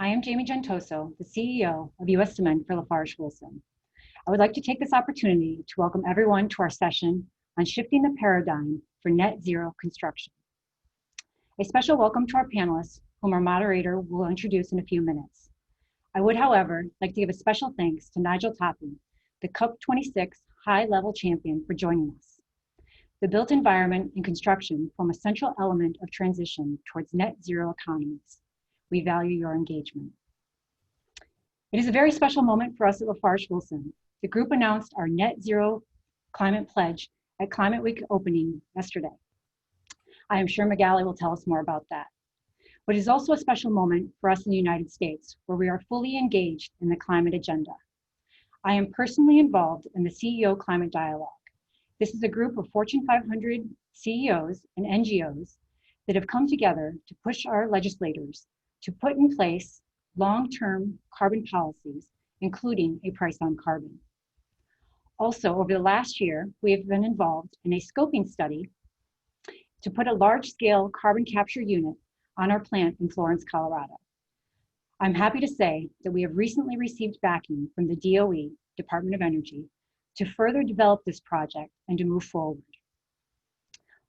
I am Jamie Gentoso, the CEO of U.S. Cement for LafargeHolcim. I would like to take this opportunity to welcome everyone to our session on shifting the paradigm for net zero construction. A special welcome to our panelists, whom our moderator will introduce in a few minutes. I would, however, like to give a special thanks to Nigel Topping, the COP26 high-level champion, for joining us. The built environment and construction form a central element of transition towards net zero economies. We value your engagement. It is a very special moment for us at LafargeHolcim. The group announced our net zero climate pledge at Climate Week opening yesterday. I am sure Magali will tell us more about that. But it is also a special moment for us in the United States, where we are fully engaged in the climate agenda. I am personally involved in the CEO Climate Dialogue. This is a group of Fortune 500 CEOs and NGOs that have come together to push our legislators to put in place long-term carbon policies, including a price on carbon. Also, over the last year, we have been involved in a scoping study to put a large-scale carbon capture unit on our plant in Florence, Colorado. I'm happy to say that we have recently received backing from the DOE, Department of Energy, to further develop this project and to move forward.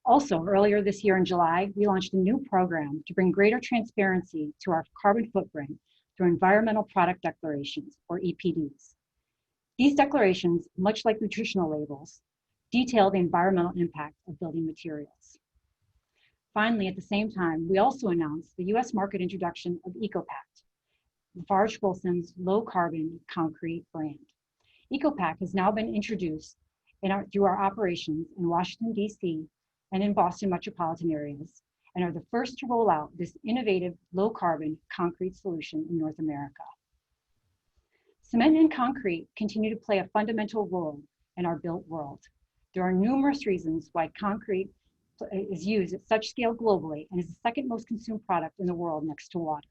Also, earlier this year in July, we launched a new program to bring greater transparency to our carbon footprint through environmental product declarations, or EPDs. These declarations, much like nutritional labels, detail the environmental impact of building materials. Finally, at the same time, we also announced the US market introduction of Eco-Pact, LafargeHolcim's low-carbon concrete brand. Eco-Pact has now been introduced through our operations in Washington, D.C., and in Boston metropolitan areas, and are the first to roll out this innovative low-carbon concrete solution in North America. Cement and concrete continue to play a fundamental role in our built world. There are numerous reasons why concrete is used at such scale globally and is the second most consumed product in the world next to water.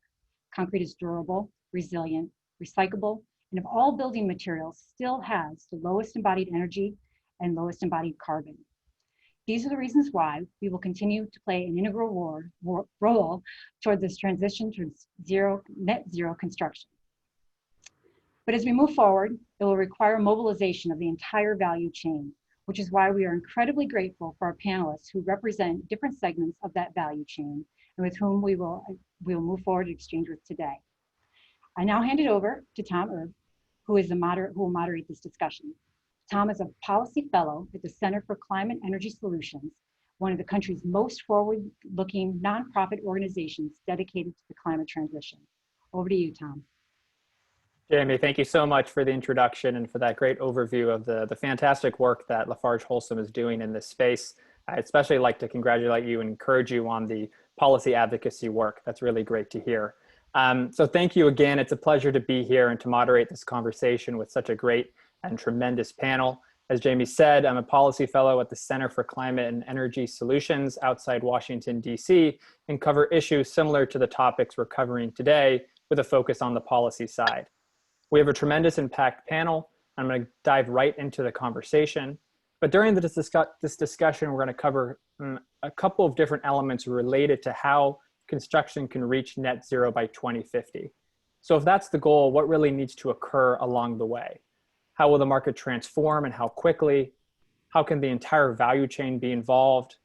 Concrete is durable, resilient, recyclable, and of all building materials, still has the lowest embodied energy and lowest embodied carbon. These are the reasons why we will continue to play an integral role toward this transition to net zero construction. But as we move forward, it will require mobilization of the entire value chain, which is why we are incredibly grateful for our panelists who represent different segments of that value chain and with whom we will move forward to exchange with today. I now hand it over to Tom Erb, who will moderate this discussion. Tom is a policy fellow at the Center for Climate Energy Solutions, one of the country's most forward-looking nonprofit organizations dedicated to the climate transition. Over to you, Tom. Jamie, thank you so much for the introduction and for that great overview of the fantastic work that LafargeHolcim is doing in this space. I'd especially like to congratulate you and encourage you on the policy advocacy work. That's really great to hear. So thank you again. It's a pleasure to be here and to moderate this conversation with such a great and tremendous panel. As Jamie said, I'm a policy fellow at the Center for Climate and Energy Solutions outside Washington, D.C., and cover issues similar to the topics we're covering today with a focus on the policy side. We have a tremendous impact panel. I'm going to dive right into the conversation. But during this discussion, we're going to cover a couple of different elements related to how construction can reach net zero by 2050. So if that's the goal, what really needs to occur along the way? How will the market transform and how quickly? How can the entire value chain be involved?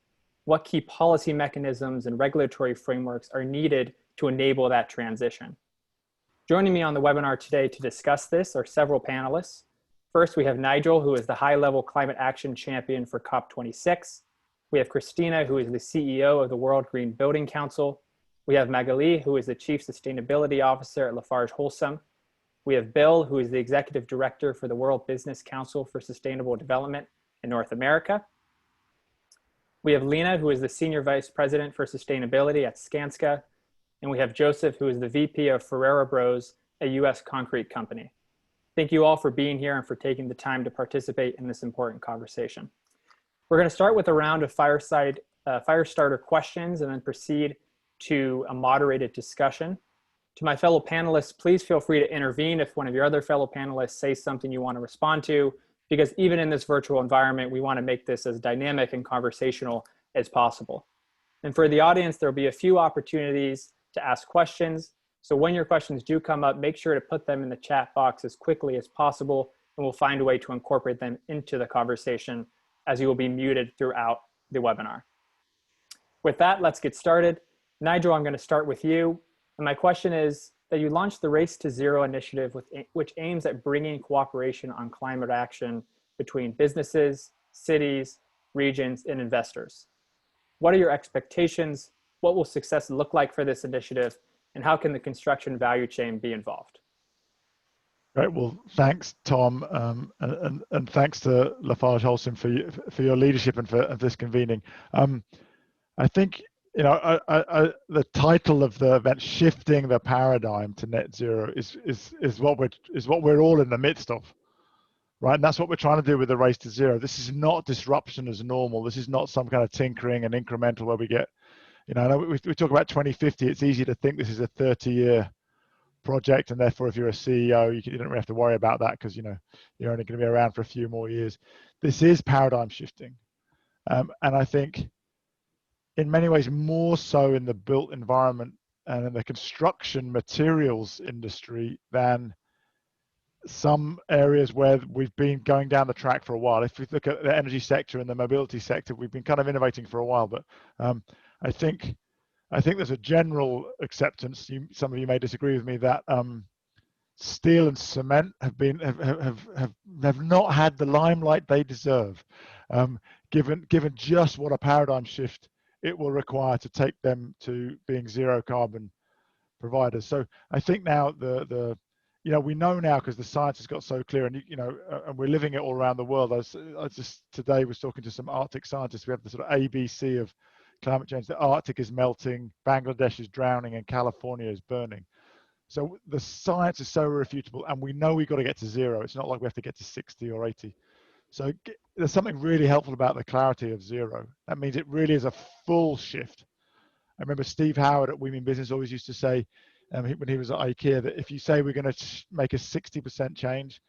What key policy mechanisms and regulatory frameworks are needed to enable that transition? Joining me on the webinar today to discuss this are several panelists. First, we have Nigel, who is the high-level climate action champion for COP26. We have Christina, who is the CEO of the World Green Building Council. We have Magali, who is the Chief Sustainability Officer at LafargeHolcim. We have Bill, who is the Executive Director for the World Business Council for Sustainable Development in North America. We have Lena, who is the Senior Vice President for Sustainability at Skanska. And we have Joseph, who is the VP of Ferrera Bros, a US concrete company. Thank you all for being here and for taking the time to participate in this important conversation. We're going to start with a round of fire starter questions and then proceed to a moderated discussion. To my fellow panelists, please feel free to intervene if one of your other fellow panelists says something you want to respond to, because even in this virtual environment, we want to make this as dynamic and conversational as possible. And for the audience, there'll be a few opportunities to ask questions. So when your questions do come up, make sure to put them in the chat box as quickly as possible, and we'll find a way to incorporate them into the conversation, as you will be muted throughout the webinar. With that, let's get started. Nigel, I'm going to start with you. And my question is that you launched the Race to Zero initiative, which aims at bringing cooperation on climate action between businesses, cities, regions, and investors. What are your expectations? What will success look like for this initiative? And how can the construction value chain be involved? Great. Well, thanks, Tom, and thanks to LafargeHolcim for your leadership and for this convening. I think the title of the event, "Shifting the Paradigm to Net Zero," is what we're all in the midst of, right? And that's what we're trying to do with the Race to Zero. This is not disruption as normal. This is not some kind of tinkering and incremental where we get, I know we talk about 2050. It's easy to think this is a 30-year project, and therefore if you're a CEO you don't really have to worry about that because you're only going to be around for a few more years. This is paradigm shifting, and I think in many ways more so in the built environment and in the construction materials industry than some areas where we've been going down the track for a while. If we look at the energy sector and the mobility sector, we've been kind of innovating for a while, but I think there's a general acceptance. Some of you may disagree with me that steel and cement have not had the limelight they deserve, given just what a paradigm shift it will require to take them to being zero carbon providers. So I think now we know now because the science has got so clear, and and we're living it all around the world. I just today was talking to some Arctic scientists. We have the sort of ABC of climate change. The Arctic is melting, Bangladesh is drowning, and California is burning. So the science is so irrefutable, and we know we've got to get to zero. It's not like we have to get to 60 or 80. So there's something really helpful about the clarity of zero. That means it really is a full shift. I remember Steve Howard at We Mean Business always used to say, when he was at IKEA, that if you say we're going to make a 60% change,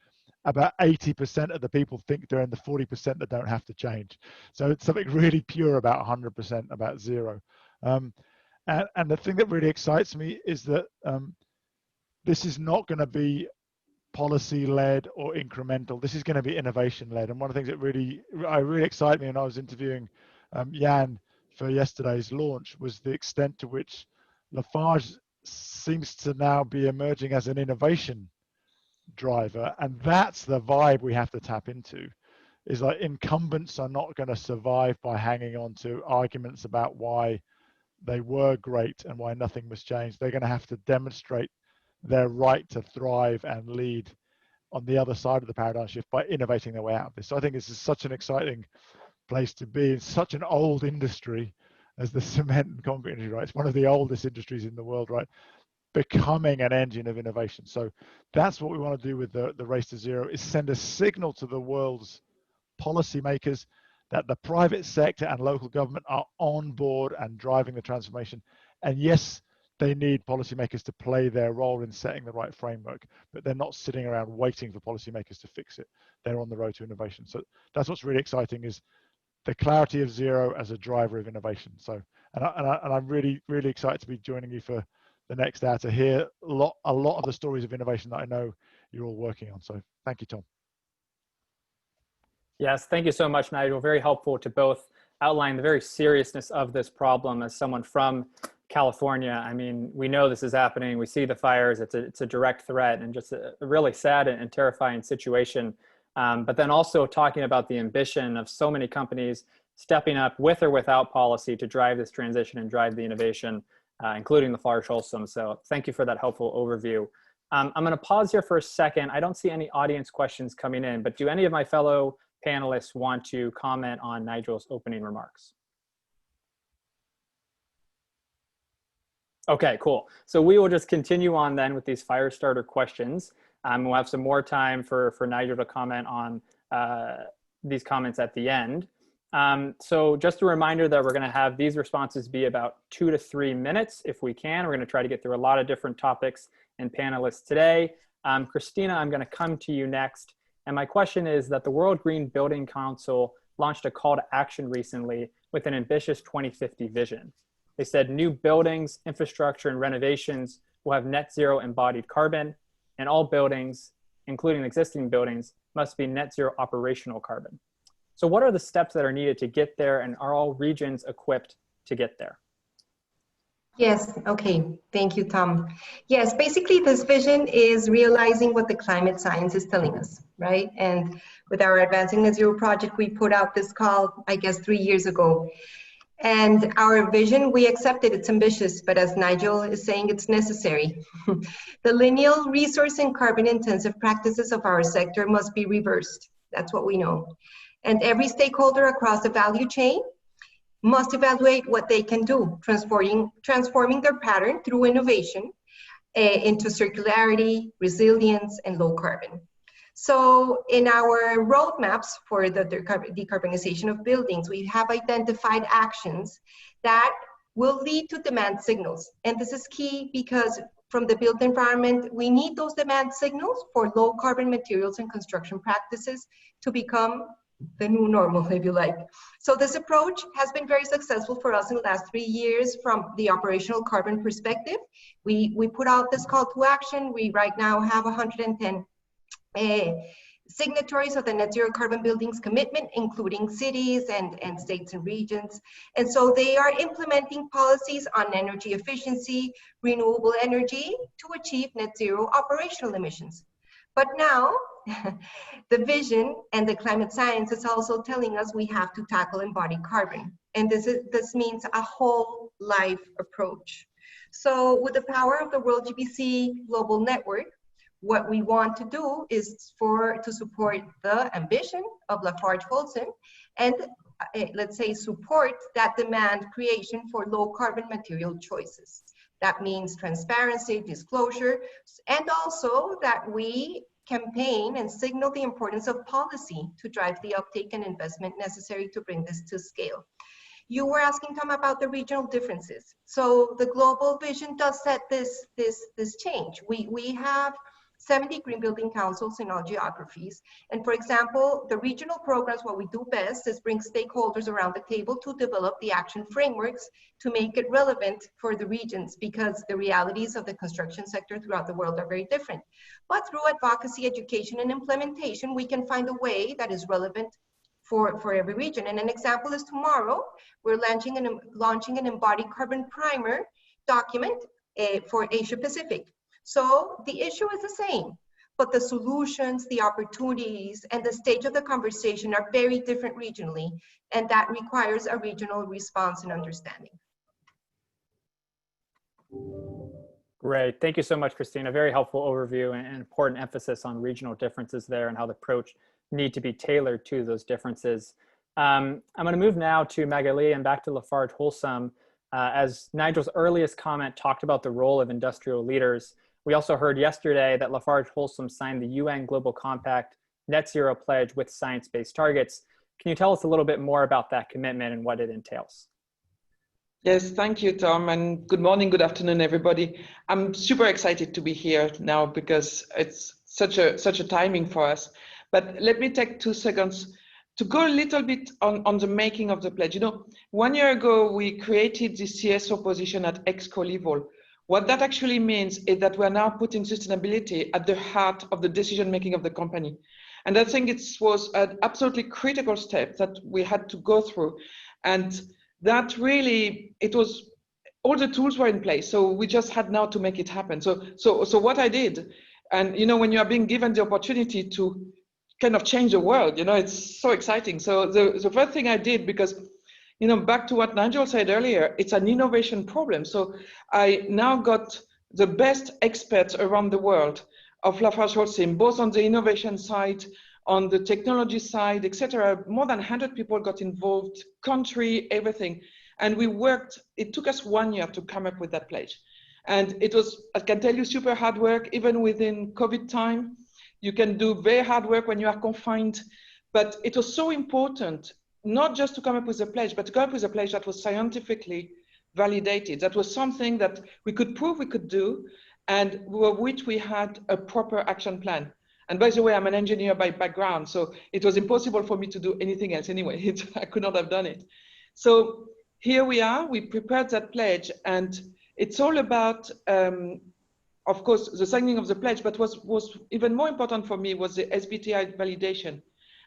about 80% of the people think they're in the 40% that don't have to change. So it's something really pure about 100%, about zero. And the thing that really excites me is that this is not going to be policy-led or incremental. This is going to be innovation-led. And one of the things that really excited me when I was interviewing Jan for yesterday's launch was the extent to which Lafarge seems to now be emerging as an innovation driver, and that's the vibe we have to tap into. Is like incumbents are not going to survive by hanging on to arguments about why they were great and why nothing was changed. They're going to have to demonstrate their right to thrive and lead on the other side of the paradigm shift by innovating their way out of this. So I think this is such an exciting place to be in such an old industry as the cement and concrete industry, right? It's one of the oldest industries in the world, right? Becoming an engine of innovation. So that's what we want to do with the Race to Zero, is send a signal to the world's policymakers that the private sector and local government are on board and driving the transformation. And yes, they need policymakers to play their role in setting the right framework, but they're not sitting around waiting for policymakers to fix it. They're on the road to innovation. So that's what's really exciting, is the clarity of zero as a driver of innovation. So, and I'm really, really excited to be joining you for the next hour to hear a lot of the stories of innovation that I know you're all working on. So thank you, Tom. Yes, thank you so much, Nigel. Very helpful to both outline the very seriousness of this problem. As someone from California, I mean, we know this is happening. We see the fires. It's a direct threat and just a really sad and terrifying situation. But then also talking about the ambition of so many companies stepping up with or without policy to drive this transition and drive the innovation, including LafargeHolcim. So thank you for that helpful overview. I'm going to pause here for a second. I don't see any audience questions coming in, but do any of my fellow panelists want to comment on Nigel's opening remarks? Okay, cool. So we will just continue on then with these fire starter questions. We'll have some more time for Nigel to comment on these comments at the end. So just a reminder that we're going to have these responses be about 2 to 3 minutes if we can. We're going to try to get through a lot of different topics and panelists today. Christina, I'm going to come to you next. And my question is that the World Green Building Council launched a call to action recently with an ambitious 2050 vision. They said new buildings, infrastructure, and renovations will have net zero embodied carbon, and all buildings, including existing buildings, must be net zero operational carbon. So what are the steps that are needed to get there, and are all regions equipped to get there? Yes, okay, thank you, Tom. Yes, basically this vision is realizing what the climate science is telling us, right? And with our Advancing Net Zero project, we put out this call, I guess, 3 years ago. And our vision, we accepted, it's ambitious, but as Nigel is saying, it's necessary. The lineal resource and carbon intensive practices of our sector must be reversed. That's what we know. And every stakeholder across the value chain must evaluate what they can do, transforming their pattern through innovation into circularity, resilience, and low carbon. So in our roadmaps for the decarbonization of buildings, we have identified actions that will lead to demand signals. And this is key because from the built environment, we need those demand signals for low carbon materials and construction practices to become the new normal, if you like. So this approach has been very successful for us in the last 3 years from the operational carbon perspective. We put out this call to action. We right now have 110 signatories of the net zero carbon buildings commitment, including cities and states and regions. And so they are implementing policies on energy efficiency, renewable energy to achieve net zero operational emissions. But now, the vision and the climate science is also telling us we have to tackle embodied carbon. And this means a whole life approach. So with the power of the World GBC Global Network, what we want to do is to support the ambition of LafargeHolcim and let's say support that demand creation for low carbon material choices. That means transparency, disclosure, and also that we campaign and signal the importance of policy to drive the uptake and investment necessary to bring this to scale. You were asking, Tom, about the regional differences. So the global vision does set this change. We have 70 green building councils in all geographies. And for example, the regional programs, what we do best is bring stakeholders around the table to develop the action frameworks to make it relevant for the regions, because the realities of the construction sector throughout the world are very different. But through advocacy, education, and implementation, we can find a way that is relevant for every region. And an example is tomorrow, we're launching an embodied carbon primer document for Asia Pacific. So the issue is the same, but the solutions, the opportunities, and the stage of the conversation are very different regionally, and that requires a regional response and understanding. Great. Thank you so much, Christina. Very helpful overview and important emphasis on regional differences there and how the approach need to be tailored to those differences. I'm going to move now to Magali and back to LafargeHolcim. As Nigel's earliest comment talked about the role of industrial leaders, we also heard yesterday that LafargeHolcim signed the UN Global Compact Net Zero Pledge with science-based targets. Can you tell us a little bit more about that commitment and what it entails? Yes, thank you, Tom, and good morning, good afternoon, everybody. I'm super excited to be here now because it's such a timing for us. But let me take 2 seconds to go a little bit on the making of the pledge. You know, 1 year ago, we created the CSO position at ExCo level. What that actually means is that we're now putting sustainability at the heart of the decision-making of the company. And I think it was an absolutely critical step that we had to go through. And that really, it was, all the tools were in place. So we just had now to make it happen. So what I did, and you know, when you are being given the opportunity to kind of change the world, you know, it's so exciting. So the first thing I did, because, you know, back to what Nigel said earlier, it's an innovation problem. So I now got the best experts around the world of LafargeHolcim, both on the innovation side, on the technology side, etc. More than 100 people got involved, country, everything. And we worked, it took us 1 year to come up with that pledge. And it was, I can tell you, super hard work, even within COVID time. You can do very hard work when you are confined, but it was so important, not just to come up with a pledge, but to come up with a pledge that was scientifically validated. That was something that we could prove we could do, and with which we had a proper action plan. And by the way, I'm an engineer by background, so it was impossible for me to do anything else anyway. I could not have done it. So here we are, we prepared that pledge, and it's all about of course, the signing of the pledge, but was even more important for me was the SBTi validation.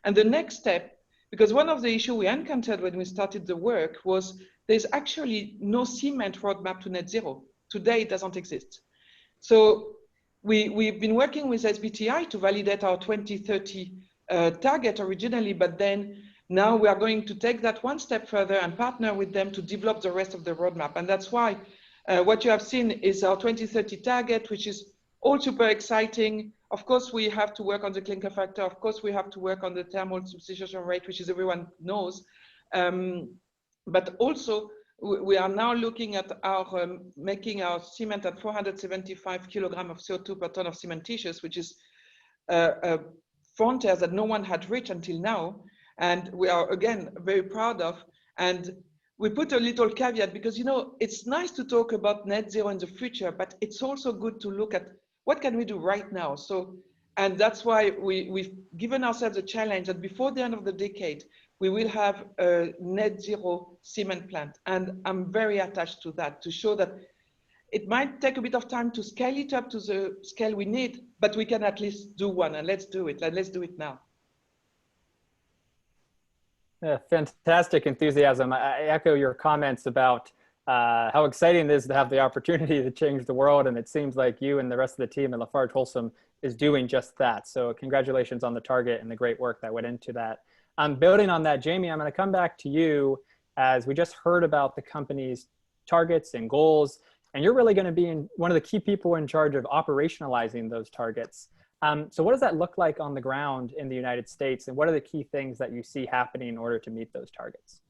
And the next step, because one of the issues we encountered when we started the work was there's actually no cement roadmap to net zero. Today, it doesn't exist. So we've been working with SBTi to validate our 2030 target originally, but then now we are going to take that one step further and partner with them to develop the rest of the roadmap. And that's why what you have seen is our 2030 target, which is all super exciting. Of course, we have to work on the clinker factor. Of course, we have to work on the thermal substitution rate, which is everyone knows. But also, we are now looking at our making our cement at 475 kilograms of CO2 per ton of cementitious, which is a frontier that no one had reached until now. And we are, again, very proud of. And we put a little caveat because, you know, it's nice to talk about net zero in the future, but it's also good to look at what can we do right now. So, and that's why we've given ourselves a challenge that before the end of the decade, we will have a net zero cement plant. And I'm very attached to that, to show that it might take a bit of time to scale it up to the scale we need, but we can at least do one, and let's do it, and let's do it now. Yeah, fantastic enthusiasm. I echo your comments about how exciting it is to have the opportunity to change the world. And it seems like you and the rest of the team at LafargeHolcim is doing just that. So congratulations on the target and the great work that went into that. Building on that, Jamie, I'm going to come back to you as we just heard about the company's targets and goals. And you're really going to be one of the key people in charge of operationalizing those targets. So what does that look like on the ground in the United States? And what are the key things that you see happening in order to meet those targets?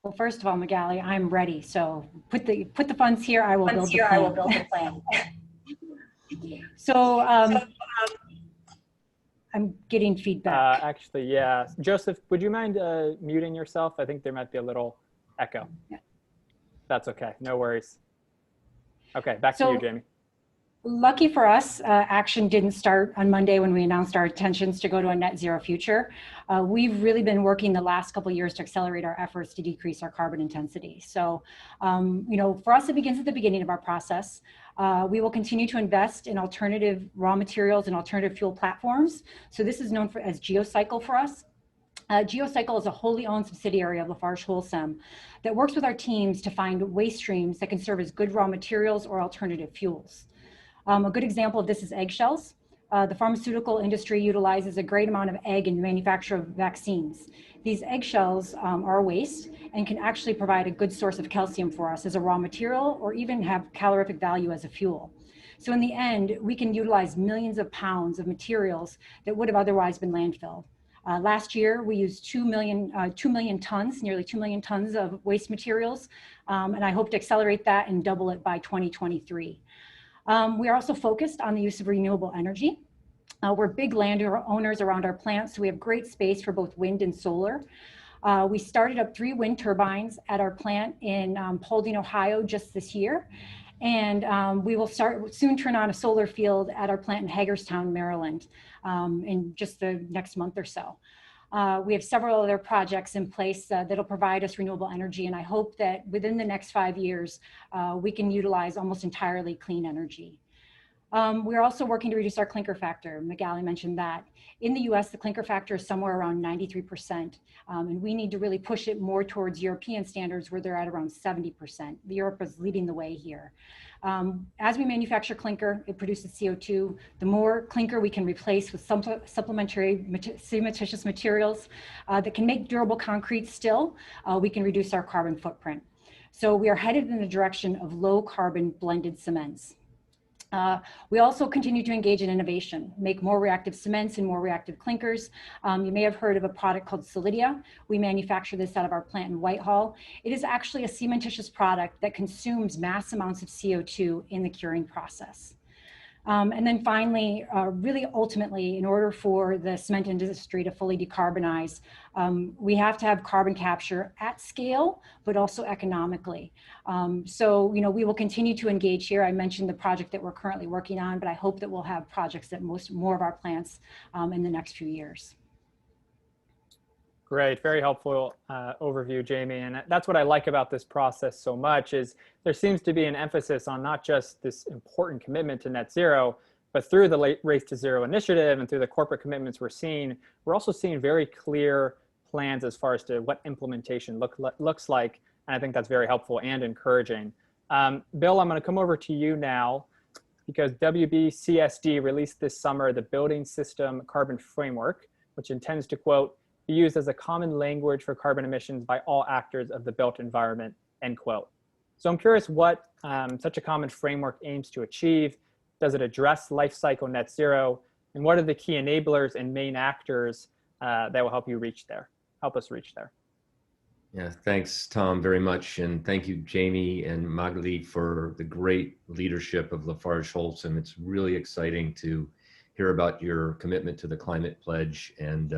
Well, first of all, Magali, I'm ready. So put the funds here. I will build the plan. So I'm getting feedback. Actually, yeah. Joseph, would you mind muting yourself? I think there might be a little echo. Yeah. That's okay. No worries. Okay, back to you, Jamie. Lucky for us, action didn't start on Monday when we announced our intentions to go to a net zero future. We've really been working the last couple of years to accelerate our efforts to decrease our carbon intensity. So, you know, for us, it begins at the beginning of our process. We will continue to invest in alternative raw materials and alternative fuel platforms. So this is known as Geocycle for us. Geocycle is a wholly owned subsidiary of LafargeHolcim that works with our teams to find waste streams that can serve as good raw materials or alternative fuels. A good example of this is eggshells. The pharmaceutical industry utilizes a great amount of egg in the manufacture of vaccines. These eggshells are a waste and can actually provide a good source of calcium for us as a raw material or even have calorific value as a fuel. So in the end, we can utilize millions of pounds of materials that would have otherwise been landfilled. Last year, we used 2 million tons, nearly 2 million tons of waste materials, and I hope to accelerate that and double it by 2023. We are also focused on the use of renewable energy. We're big landowners around our plants, so we have great space for both wind and solar. We started up 3 wind turbines at our plant in Paulding, Ohio just this year. And we will soon turn on a solar field at our plant in Hagerstown, Maryland in just the next month or so. We have several other projects in place that'll provide us renewable energy, and I hope that within the next 5 years, we can utilize almost entirely clean energy. We're also working to reduce our clinker factor. Magali mentioned that. In the US, the clinker factor is somewhere around 93%, and we need to really push it more towards European standards where they're at around 70%. Europe is leading the way here. As we manufacture clinker, it produces CO2. The more clinker we can replace with some supplementary cementitious materials that can make durable concrete still, we can reduce our carbon footprint. So we are headed in the direction of low carbon blended cements. We also continue to engage in innovation, make more reactive cements and more reactive clinkers. You may have heard of a product called Solidia. We manufacture this out of our plant in Whitehall. It is actually a cementitious product that consumes mass amounts of CO2 in the curing process. And then finally, really ultimately, in order for the cement industry to fully decarbonize, we have to have carbon capture at scale, but also economically. So, you know, we will continue to engage here. I mentioned the project that we're currently working on, but I hope that we'll have projects at more of our plants in the next few years. Great, very helpful overview, Jamie. And that's what I like about this process so much is there seems to be an emphasis on not just this important commitment to net zero, but through the Race to Zero initiative and through the corporate commitments we're seeing, we're also seeing very clear plans as far as to what implementation looks like. And I think that's very helpful and encouraging. Bill, I'm going to come over to you now because WBCSD released this summer the Building System Carbon Framework, which intends to, quote, be used as a common language for carbon emissions by all actors of the built environment, end quote. So I'm curious what such a common framework aims to achieve. Does it address life cycle net zero? And what are the key enablers and main actors that will help us reach there? Yeah, thanks, Tom, very much. And thank you, Jamie and Magali, for the great leadership of LafargeHolcim. It's really exciting to hear about your commitment to the climate pledge and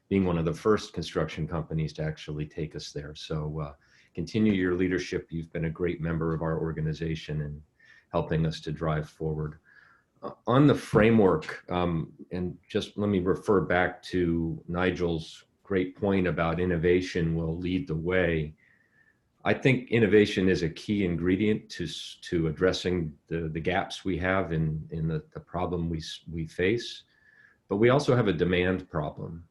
being one of the first construction companies to actually take us there. So continue your leadership. You've been a great member of our organization and helping us to drive forward. On the framework, and just let me refer back to Nigel's great point about innovation will lead the way. I think innovation is a key ingredient to addressing the gaps we have in the problem we face, but we also have a demand problem.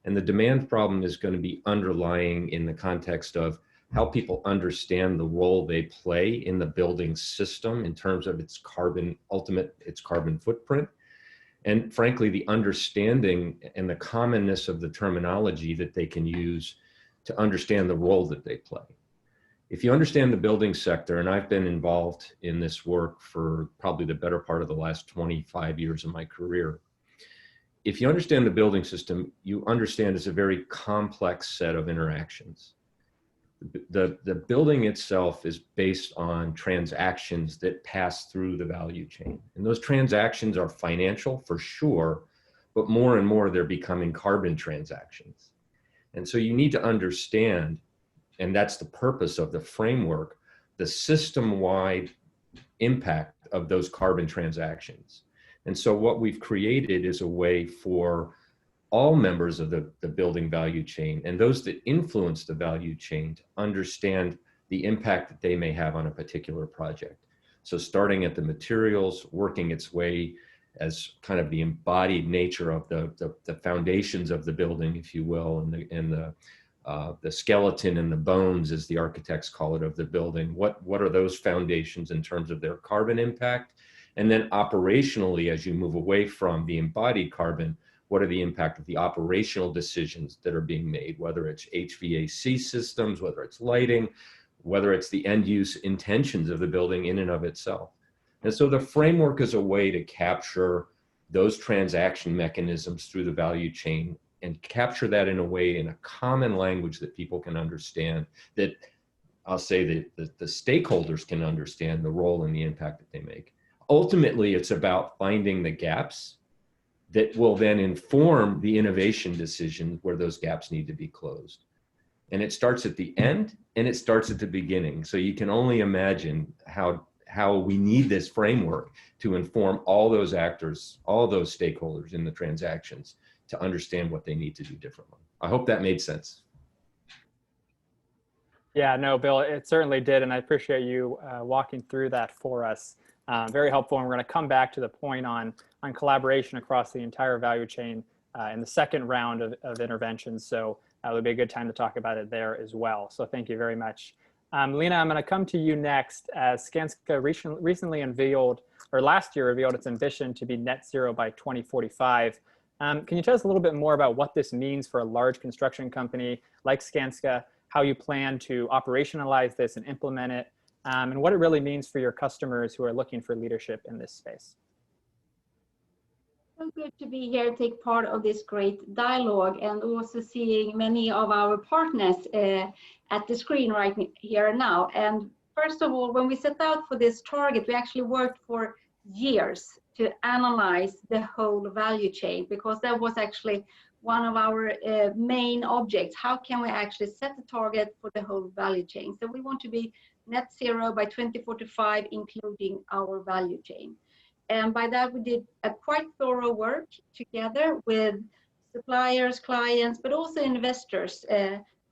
And the demand problem is going to be underlying in the context of how people understand the role they play in the building system in terms of its carbon footprint. And frankly, the understanding and the commonness of the terminology that they can use to understand the role that they play. If you understand the building sector, and I've been involved in this work for probably the better part of the last 25 years of my career, if you understand the building system, you understand it's a very complex set of interactions. The building itself is based on transactions that pass through the value chain. And those transactions are financial for sure, but more and more they're becoming carbon transactions. And so you need to understand, and that's the purpose of the framework, the system-wide impact of those carbon transactions. And so what we've created is a way for all members of the building value chain and those that influence the value chain to understand the impact that they may have on a particular project. So starting at the materials, working its way as kind of the embodied nature of the foundations of the building, if you will, and the skeleton and the bones, as the architects call it, of the building. What are those foundations in terms of their carbon impact? And then operationally, as you move away from the embodied carbon, what are the impact of the operational decisions that are being made, whether it's HVAC systems, whether it's lighting, whether it's the end use intentions of the building in and of itself. And so the framework is a way to capture those transaction mechanisms through the value chain and capture that in a way in a common language that people can understand, that I'll say that the stakeholders can understand the role and the impact that they make. Ultimately, it's about finding the gaps that will then inform the innovation decision where those gaps need to be closed. And it starts at the end and it starts at the beginning. So you can only imagine how we need this framework to inform all those actors, all those stakeholders in the transactions to understand what they need to do differently. I hope that made sense. Yeah, no, Bill, it certainly did. And I appreciate you walking through that for us. Very helpful. And we're going to come back to the point on collaboration across the entire value chain in the second round of interventions. So it would be a good time to talk about it there as well. So thank you very much. Lena, I'm going to come to you next. As Skanska recently unveiled, or last year revealed, its ambition to be net zero by 2045. Can you tell us a little bit more about what this means for a large construction company like Skanska, how you plan to operationalize this and implement it, and what it really means for your customers who are looking for leadership in this space? So good to be here and take part of this great dialogue, and also seeing many of our partners at the screen right here and now. And first of all, when we set out for this target, we actually worked for years to analyze the whole value chain, because that was actually one of our main objects. How can we actually set the target for the whole value chain? So we want to be net zero by 2045, including our value chain. And by that, we did a quite thorough work together with suppliers, clients, but also investors,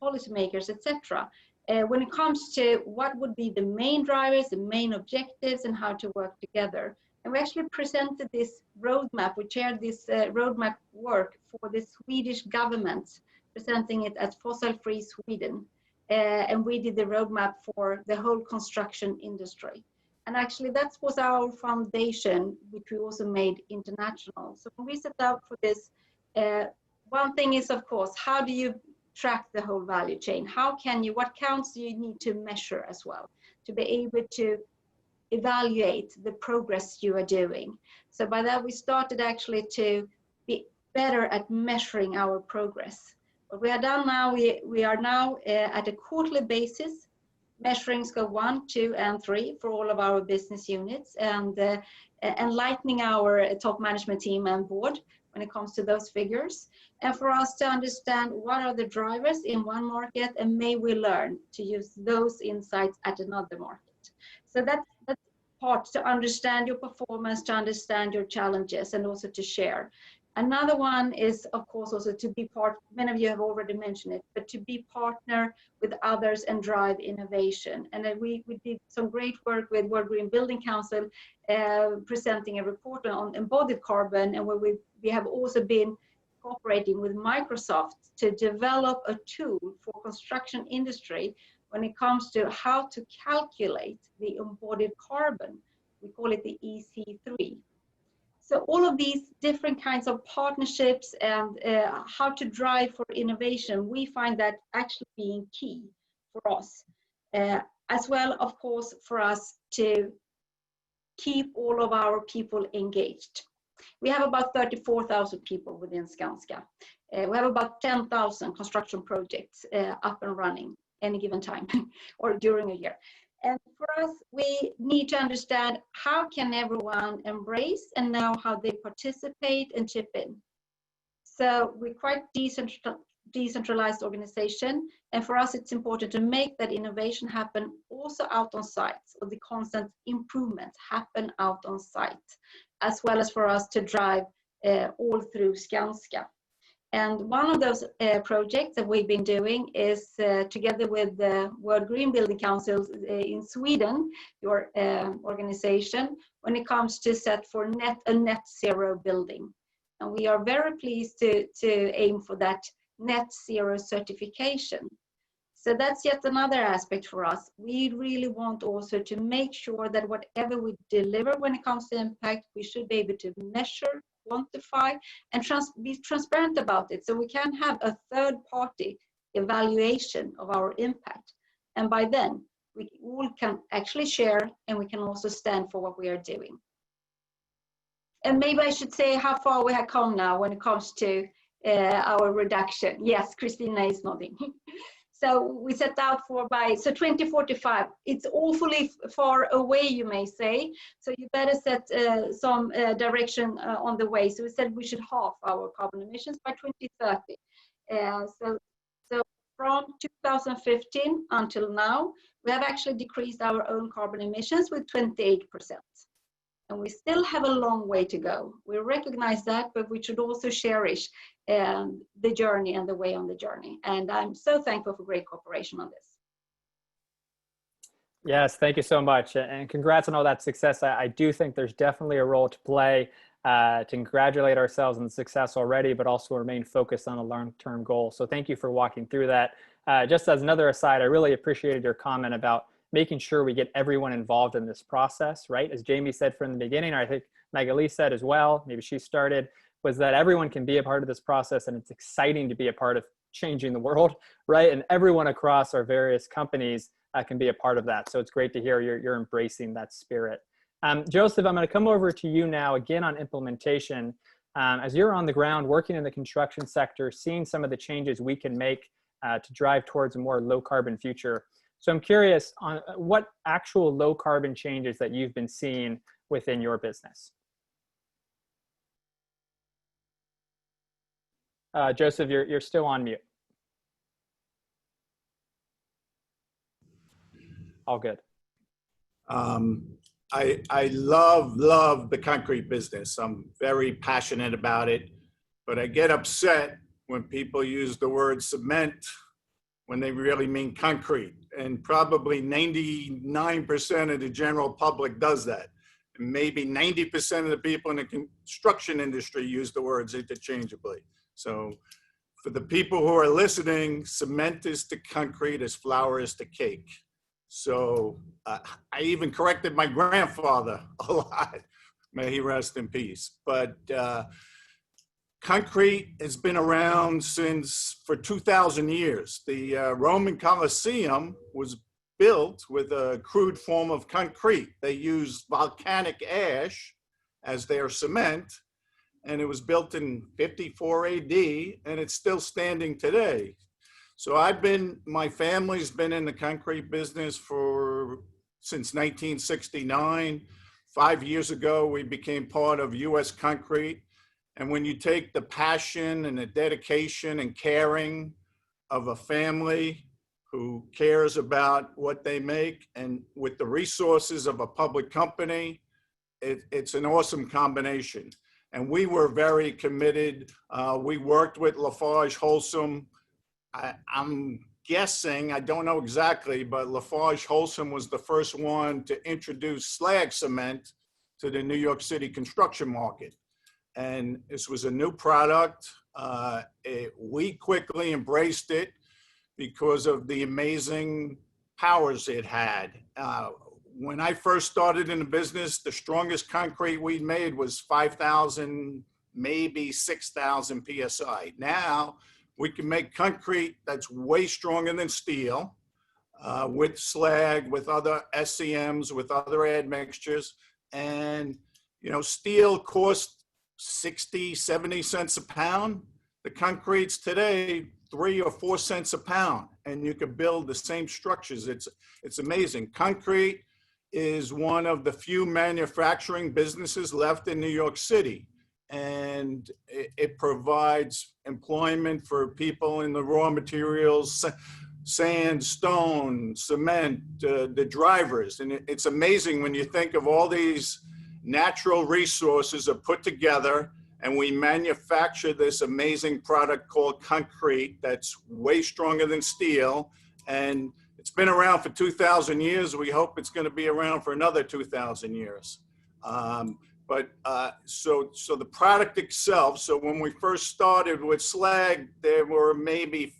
policymakers, etc. When it comes to what would be the main drivers, the main objectives, and how to work together. And we actually presented this roadmap, we shared this roadmap work for the Swedish government, presenting it as Fossil-Free Sweden. And we did the roadmap for the whole construction industry. And actually that was our foundation, which we also made international. So when we set out for this, one thing is, of course, how do you track the whole value chain? How can you, what counts do you need to measure as well to be able to evaluate the progress you are doing? So by that, we started actually to be better at measuring our progress. What we have done now, we are now at a quarterly basis, measuring scope 1, 2, and 3 for all of our business units, and enlightening our top management team and board when it comes to those figures, and for us to understand what are the drivers in one market, and may we learn to use those insights at another market. So that's part to understand your performance, to understand your challenges, and also to share. Another one is, of course, also to be part, many of you have already mentioned it, but to be partner with others and drive innovation. And then we did some great work with World Green Building Council, presenting a report on embodied carbon, and where we have also been cooperating with Microsoft to develop a tool for construction industry when it comes to how to calculate the embodied carbon. We call it the EC3. So all of these different kinds of partnerships and how to drive for innovation, we find that actually being key for us, as well, of course, for us to keep all of our people engaged. We have about 34,000 people within Skanska. We have about 10,000 construction projects up and running any given time or during a year. And for us, we need to understand how can everyone embrace and know how they participate and chip in. So we're quite decentralized organization. And for us, it's important to make that innovation happen also out on site. So the constant improvements happen out on site, as well as for us to drive all through Skanska. And one of those projects that we've been doing is together with the World Green Building Council in Sweden, your organization, when it comes to set for a net zero building. And we are very pleased to aim for that net zero certification. So that's yet another aspect for us. We really want also to make sure that whatever we deliver when it comes to impact, we should be able to measure, quantify, and be transparent about it, so we can have a third-party evaluation of our impact. And by then, we all can actually share, and we can also stand for what we are doing. And maybe I should say how far we have come now when it comes to our reduction. Yes, Christina is nodding. So we set out for so 2045, it's awfully far away, you may say. So you better set some direction on the way. So we said we should halve our carbon emissions by 2030. So from 2015 until now, we have actually decreased our own carbon emissions with 28%. And we still have a long way to go. We recognize that, but we should also cherish the journey and the way on the journey. And I'm so thankful for great cooperation on this. Yes, thank you so much. And congrats on all that success. I do think there's definitely a role to play to congratulate ourselves on the success already, but also remain focused on a long-term goal. So thank you for walking through that. Just as another aside, I really appreciated your comment about making sure we get everyone involved in this process, right? As Jamie said from the beginning, or I think Magali said as well, maybe she started, was that everyone can be a part of this process, and it's exciting to be a part of changing the world, right? And everyone across our various companies can be a part of that. So it's great to hear you're embracing that spirit. Joseph, I'm going to come over to you now again on implementation. As you're on the ground working in the construction sector, seeing some of the changes we can make to drive towards a more low carbon future. So I'm curious on what actual low carbon changes that you've been seeing within your business. Joseph, you're still on mute. All good. I love the concrete business. I'm very passionate about it. but I get upset when people use the word cement when they really mean concrete. And probably 99% of the general public does that. And maybe 90% of the people in the construction industry use the words interchangeably. So for the people who are listening, cement is to concrete as flour is to cake. So I even corrected my grandfather a lot. May he rest in peace. But concrete has been around for 2,000 years. The Roman Colosseum was built with a crude form of concrete. They used volcanic ash as their cement, and it was built in 54 AD, and it's still standing today. So my family's been in the concrete business since 1969. 5 years ago, we became part of US Concrete. And when you take the passion and the dedication and caring of a family who cares about what they make, and with the resources of a public company, it's an awesome combination. And we were very committed. We worked with LafargeHolcim. I'm guessing, I don't know exactly, but LafargeHolcim was the first one to introduce slag cement to the New York City construction market. And this was a new product. We quickly embraced it because of the amazing powers it had. When I first started in the business, the strongest concrete we made was 5,000, maybe 6,000 PSI. Now, we can make concrete that's way stronger than steel, with slag, with other SCMs, with other admixtures. And, steel costs 60, 70 cents a pound. The concretes today, 3 or 4 cents a pound, and you can build the same structures. It's amazing. Concrete is one of the few manufacturing businesses left in New York City, and it provides employment for people in the raw materials, sand, stone, cement, the drivers. And it's amazing when you think of all these natural resources are put together, and we manufacture this amazing product called concrete that's way stronger than steel. And it's been around for 2,000 years. We hope it's going to be around for another 2,000 years. So the product itself, so when we first started with slag, there were maybe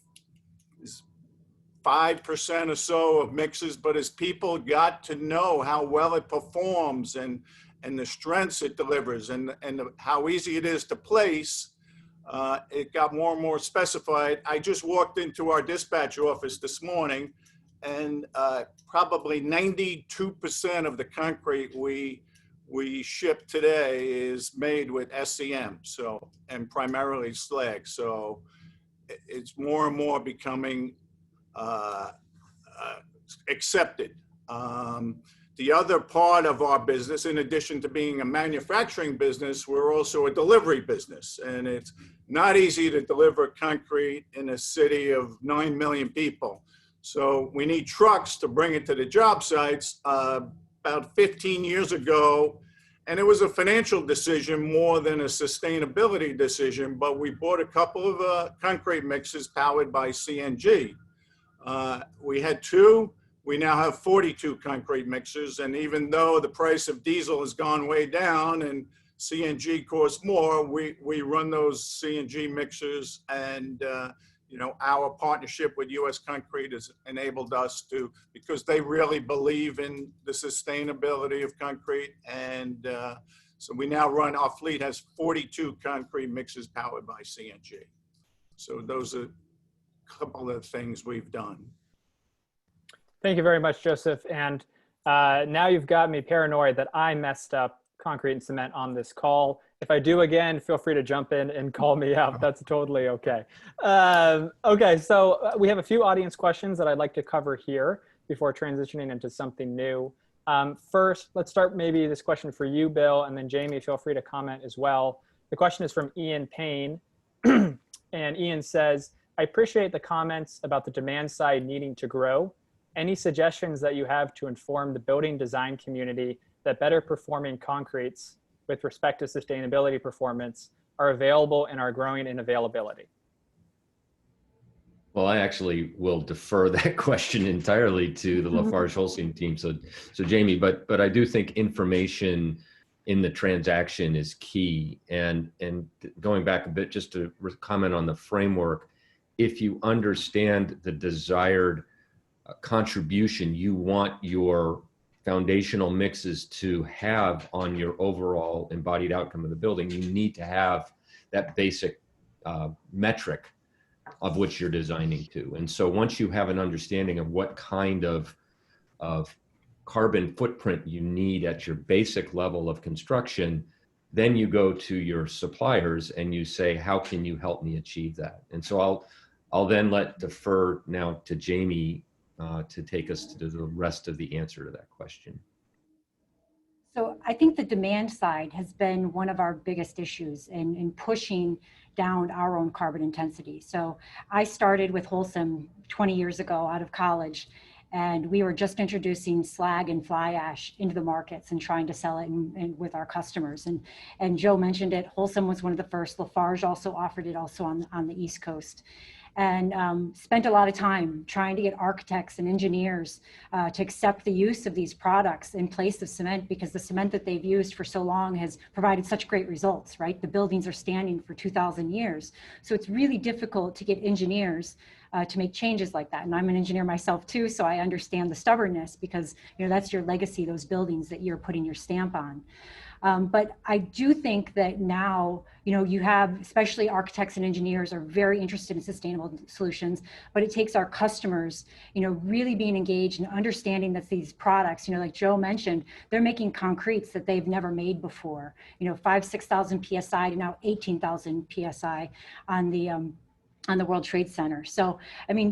5% or so of mixes, but as people got to know how well it performs and the strengths it delivers and how easy it is to place, it got more and more specified. I just walked into our dispatch office this morning, and probably 92% of the concrete we ship today is made with SCM, and primarily slag. So it's more and more becoming accepted. The other part of our business, in addition to being a manufacturing business, we're also a delivery business. And it's not easy to deliver concrete in a city of 9 million people. So we need trucks to bring it to the job sites. About 15 years ago, and it was a financial decision more than a sustainability decision, but we bought a couple of concrete mixes powered by CNG. We had 2. We now have 42 concrete mixers, and even though the price of diesel has gone way down and CNG costs more, we run those CNG mixers, and our partnership with US Concrete has enabled us to, because they really believe in the sustainability of concrete, and so we now our fleet has 42 concrete mixers powered by CNG. So those are a couple of things we've done. Thank you very much, Joseph. And now you've got me paranoid that I messed up concrete and cement on this call. If I do again, feel free to jump in and call me out. That's totally okay. Okay, so we have a few audience questions that I'd like to cover here before transitioning into something new. First, let's start maybe this question for you, Bill, and then Jamie, feel free to comment as well. The question is from Ian Payne. And Ian says, I appreciate the comments about the demand side needing to grow. Any suggestions that you have to inform the building design community that better performing concretes with respect to sustainability performance are available and are growing in availability? Well, I actually will defer that question entirely to the LafargeHolcim team. So Jamie, but I do think information in the transaction is key. And going back a bit, just to comment on the framework, if you understand the desired contribution you want your foundational mixes to have on your overall embodied outcome of the building, you need to have that basic metric of which you're designing to. And so once you have an understanding of what kind of carbon footprint you need at your basic level of construction, then you go to your suppliers and you say, how can you help me achieve that? And so I'll then defer now to Jamie to take us to the rest of the answer to that question. So I think the demand side has been one of our biggest issues in pushing down our own carbon intensity. So I started with Holcim 20 years ago out of college, and we were just introducing slag and fly ash into the markets and trying to sell it with our customers. And Joe mentioned it, Holcim was one of the first. Lafarge also offered it also on the East Coast. And spent a lot of time trying to get architects and engineers to accept the use of these products in place of cement, because the cement that they've used for so long has provided such great results, right? The buildings are standing for 2,000 years. So it's really difficult to get engineers to make changes like that. And I'm an engineer myself too, so I understand the stubbornness, because that's your legacy, those buildings that you're putting your stamp on. But I do think that now, you have, especially architects and engineers are very interested in sustainable solutions, but it takes our customers, really being engaged and understanding that these products, like Joe mentioned, they're making concretes that they've never made before, 5,000, 6,000 PSI to now 18,000 PSI on the World Trade Center. So,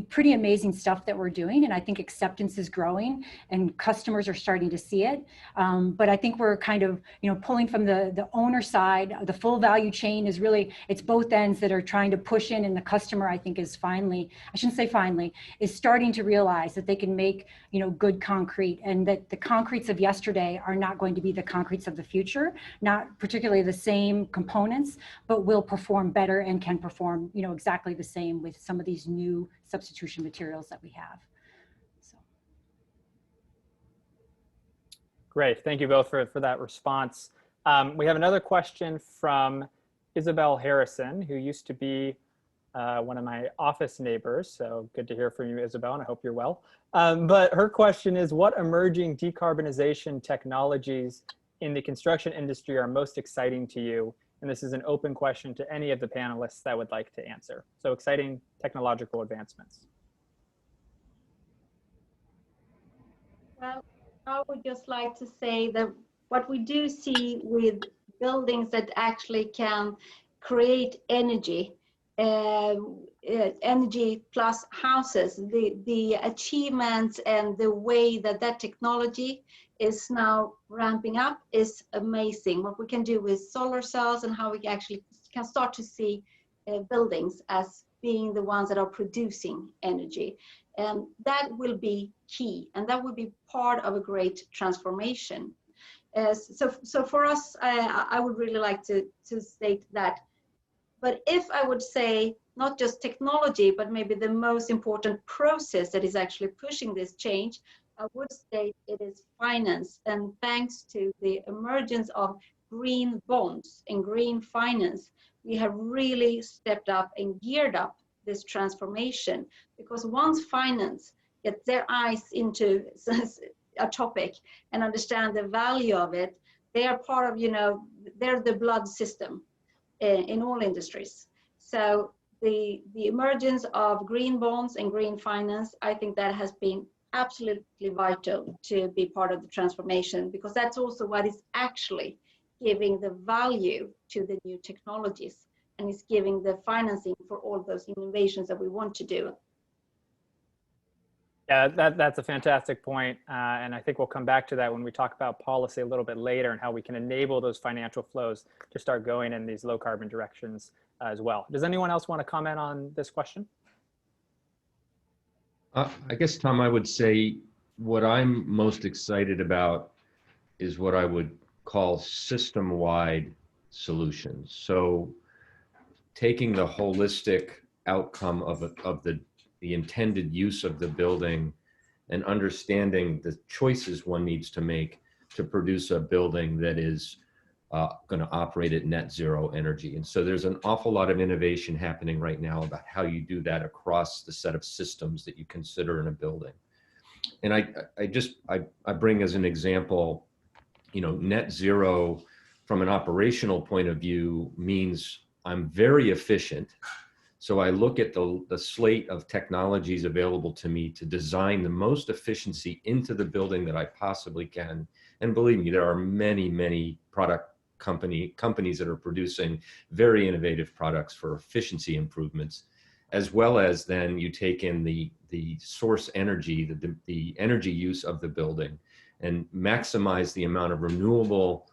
pretty amazing stuff that we're doing. And I think acceptance is growing and customers are starting to see it. But I think we're kind of, pulling from the owner side. The full value chain is really, it's both ends that are trying to push in, and the customer, I think, is finally, I shouldn't say finally, is starting to realize that they can make, good concrete, and that the concretes of yesterday are not going to be the concretes of the future, not particularly the same components, but will perform better and can perform, exactly the same with some of these new substitution materials that we have. So. Great, thank you both for that response. We have another question from Isabel Harrison, who used to be one of my office neighbors. So good to hear from you, Isabel, and I hope you're well. But her question is, what emerging decarbonization technologies in the construction industry are most exciting to you? And this is an open question to any of the panelists that would like to answer. So exciting technological advancements. Well, I would just like to say that what we do see with buildings that actually can create energy, energy plus houses, the achievements and the way that technology is now ramping up is amazing. What we can do with solar cells and how we actually can start to see buildings as being the ones that are producing energy. And that will be key, and that will be part of a great transformation. So for us, I would really like to state that. But if I would say not just technology, but maybe the most important process that is actually pushing this change, I would state it is finance. And thanks to the emergence of green bonds and green finance, we have really stepped up and geared up this transformation. Because once finance gets their eyes into a topic and understand the value of it, they are part of, they're the blood system in all industries. So the emergence of green bonds and green finance, I think that has been absolutely vital to be part of the transformation, because that's also what is actually giving the value to the new technologies, and is giving the financing for all those innovations that we want to do. Yeah, that's a fantastic point. And I think we'll come back to that when we talk about policy a little bit later, and how we can enable those financial flows to start going in these low carbon directions as well. Does anyone else want to comment on this question? I guess, Tom, I would say what I'm most excited about is what I would call system-wide solutions. So taking the holistic outcome of the intended use of the building and understanding the choices one needs to make to produce a building that is going to operate at net zero energy. And so there's an awful lot of innovation happening right now about how you do that across the set of systems that you consider in a building. And I bring as an example, you know, net zero from an operational point of view means I'm very efficient. So I look at the slate of technologies available to me to design the most efficiency into the building that I possibly can. And believe me, there are many, many companies that are producing very innovative products for efficiency improvements, as well as then you take in the source energy, the energy use of the building, and maximize the amount of renewable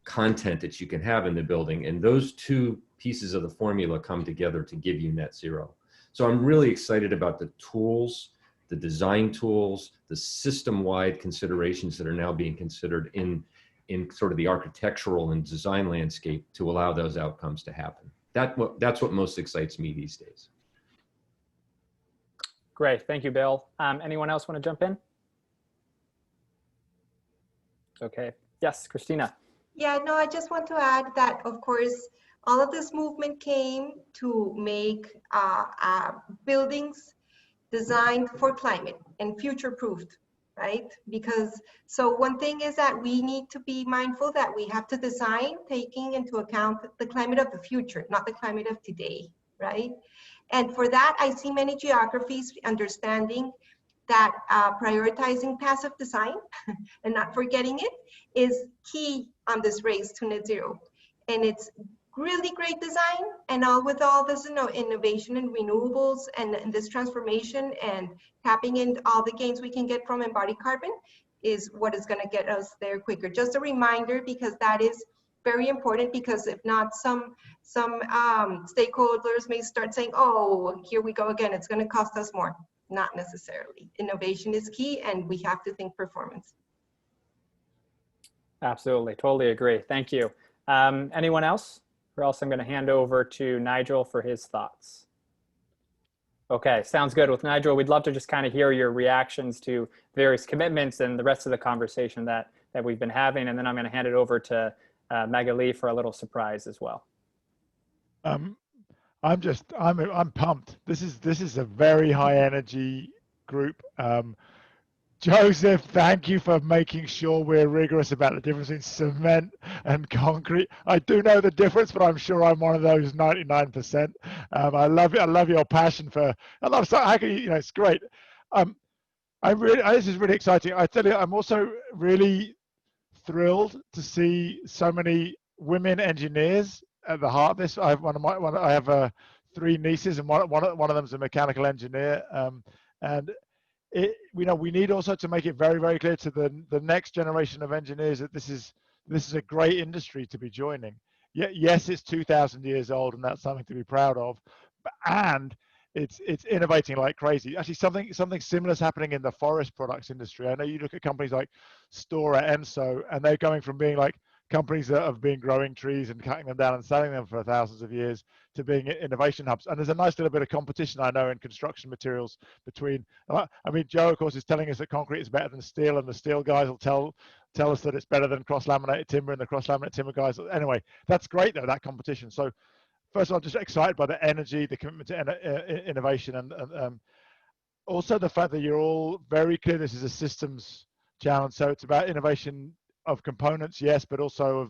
content that you can have in the building. And those two pieces of the formula come together to give you net zero. So I'm really excited about the tools, the design tools, the system-wide considerations that are now being considered in sort of the architectural and design landscape to allow those outcomes to happen. That's what most excites me these days. Great, thank you, Bill. Anyone else want to jump in? Okay, yes, Christina. Yeah, no, I just want to add that, of course, all of this movement came to make buildings designed for climate and future-proofed, right? Because, so one thing is that we need to be mindful that we have to design taking into account the climate of the future, not the climate of today, right? And for that, I see many geographies understanding that prioritizing passive design and not forgetting it is key on this race to net zero. And it's really great design, and with all this innovation and renewables and this transformation and tapping in all the gains we can get from embodied carbon is what is going to get us there quicker. Just a reminder, because that is very important, because if not, some stakeholders may start saying, oh, here we go again, it's going to cost us more. Not necessarily. Innovation is key, and we have to think performance. Absolutely, totally agree. Thank you. Anyone else? Or else I'm going to hand over to Nigel for his thoughts. Okay, sounds good. With Nigel, we'd love to just kind of hear your reactions to various commitments and the rest of the conversation that we've been having. And then I'm going to hand it over to Magali for a little surprise as well. I'm pumped. This is a very high energy group. Joseph, thank you for making sure we're rigorous about the difference in cement and concrete. I do know the difference, but I'm sure I'm one of those 99%. I love it. I love your passion for a lot of stuff. How can you, it's great. This is really exciting. I tell you, I'm also really thrilled to see so many women engineers at the heart of this. I have 3 nieces, and one of them's a mechanical engineer, and we need also to make it very, very clear to the next generation of engineers that this is a great industry to be joining. Yes, it's 2,000 years old, and that's something to be proud of, and it's innovating like crazy. Actually, something similar is happening in the forest products industry. I know you look at companies like Stora Enso, and they're going from being like companies that have been growing trees and cutting them down and selling them for thousands of years to being innovation hubs. And there's a nice little bit of competition, I know, in construction materials between, Joe, of course, is telling us that concrete is better than steel, and the steel guys will tell us that it's better than cross-laminated timber, and the cross-laminated timber guys. Anyway, that's great, though, that competition. So first of all, I'm just excited by the energy, the commitment to innovation, and also the fact that you're all very clear this is a systems challenge. So it's about innovation of components, yes, but also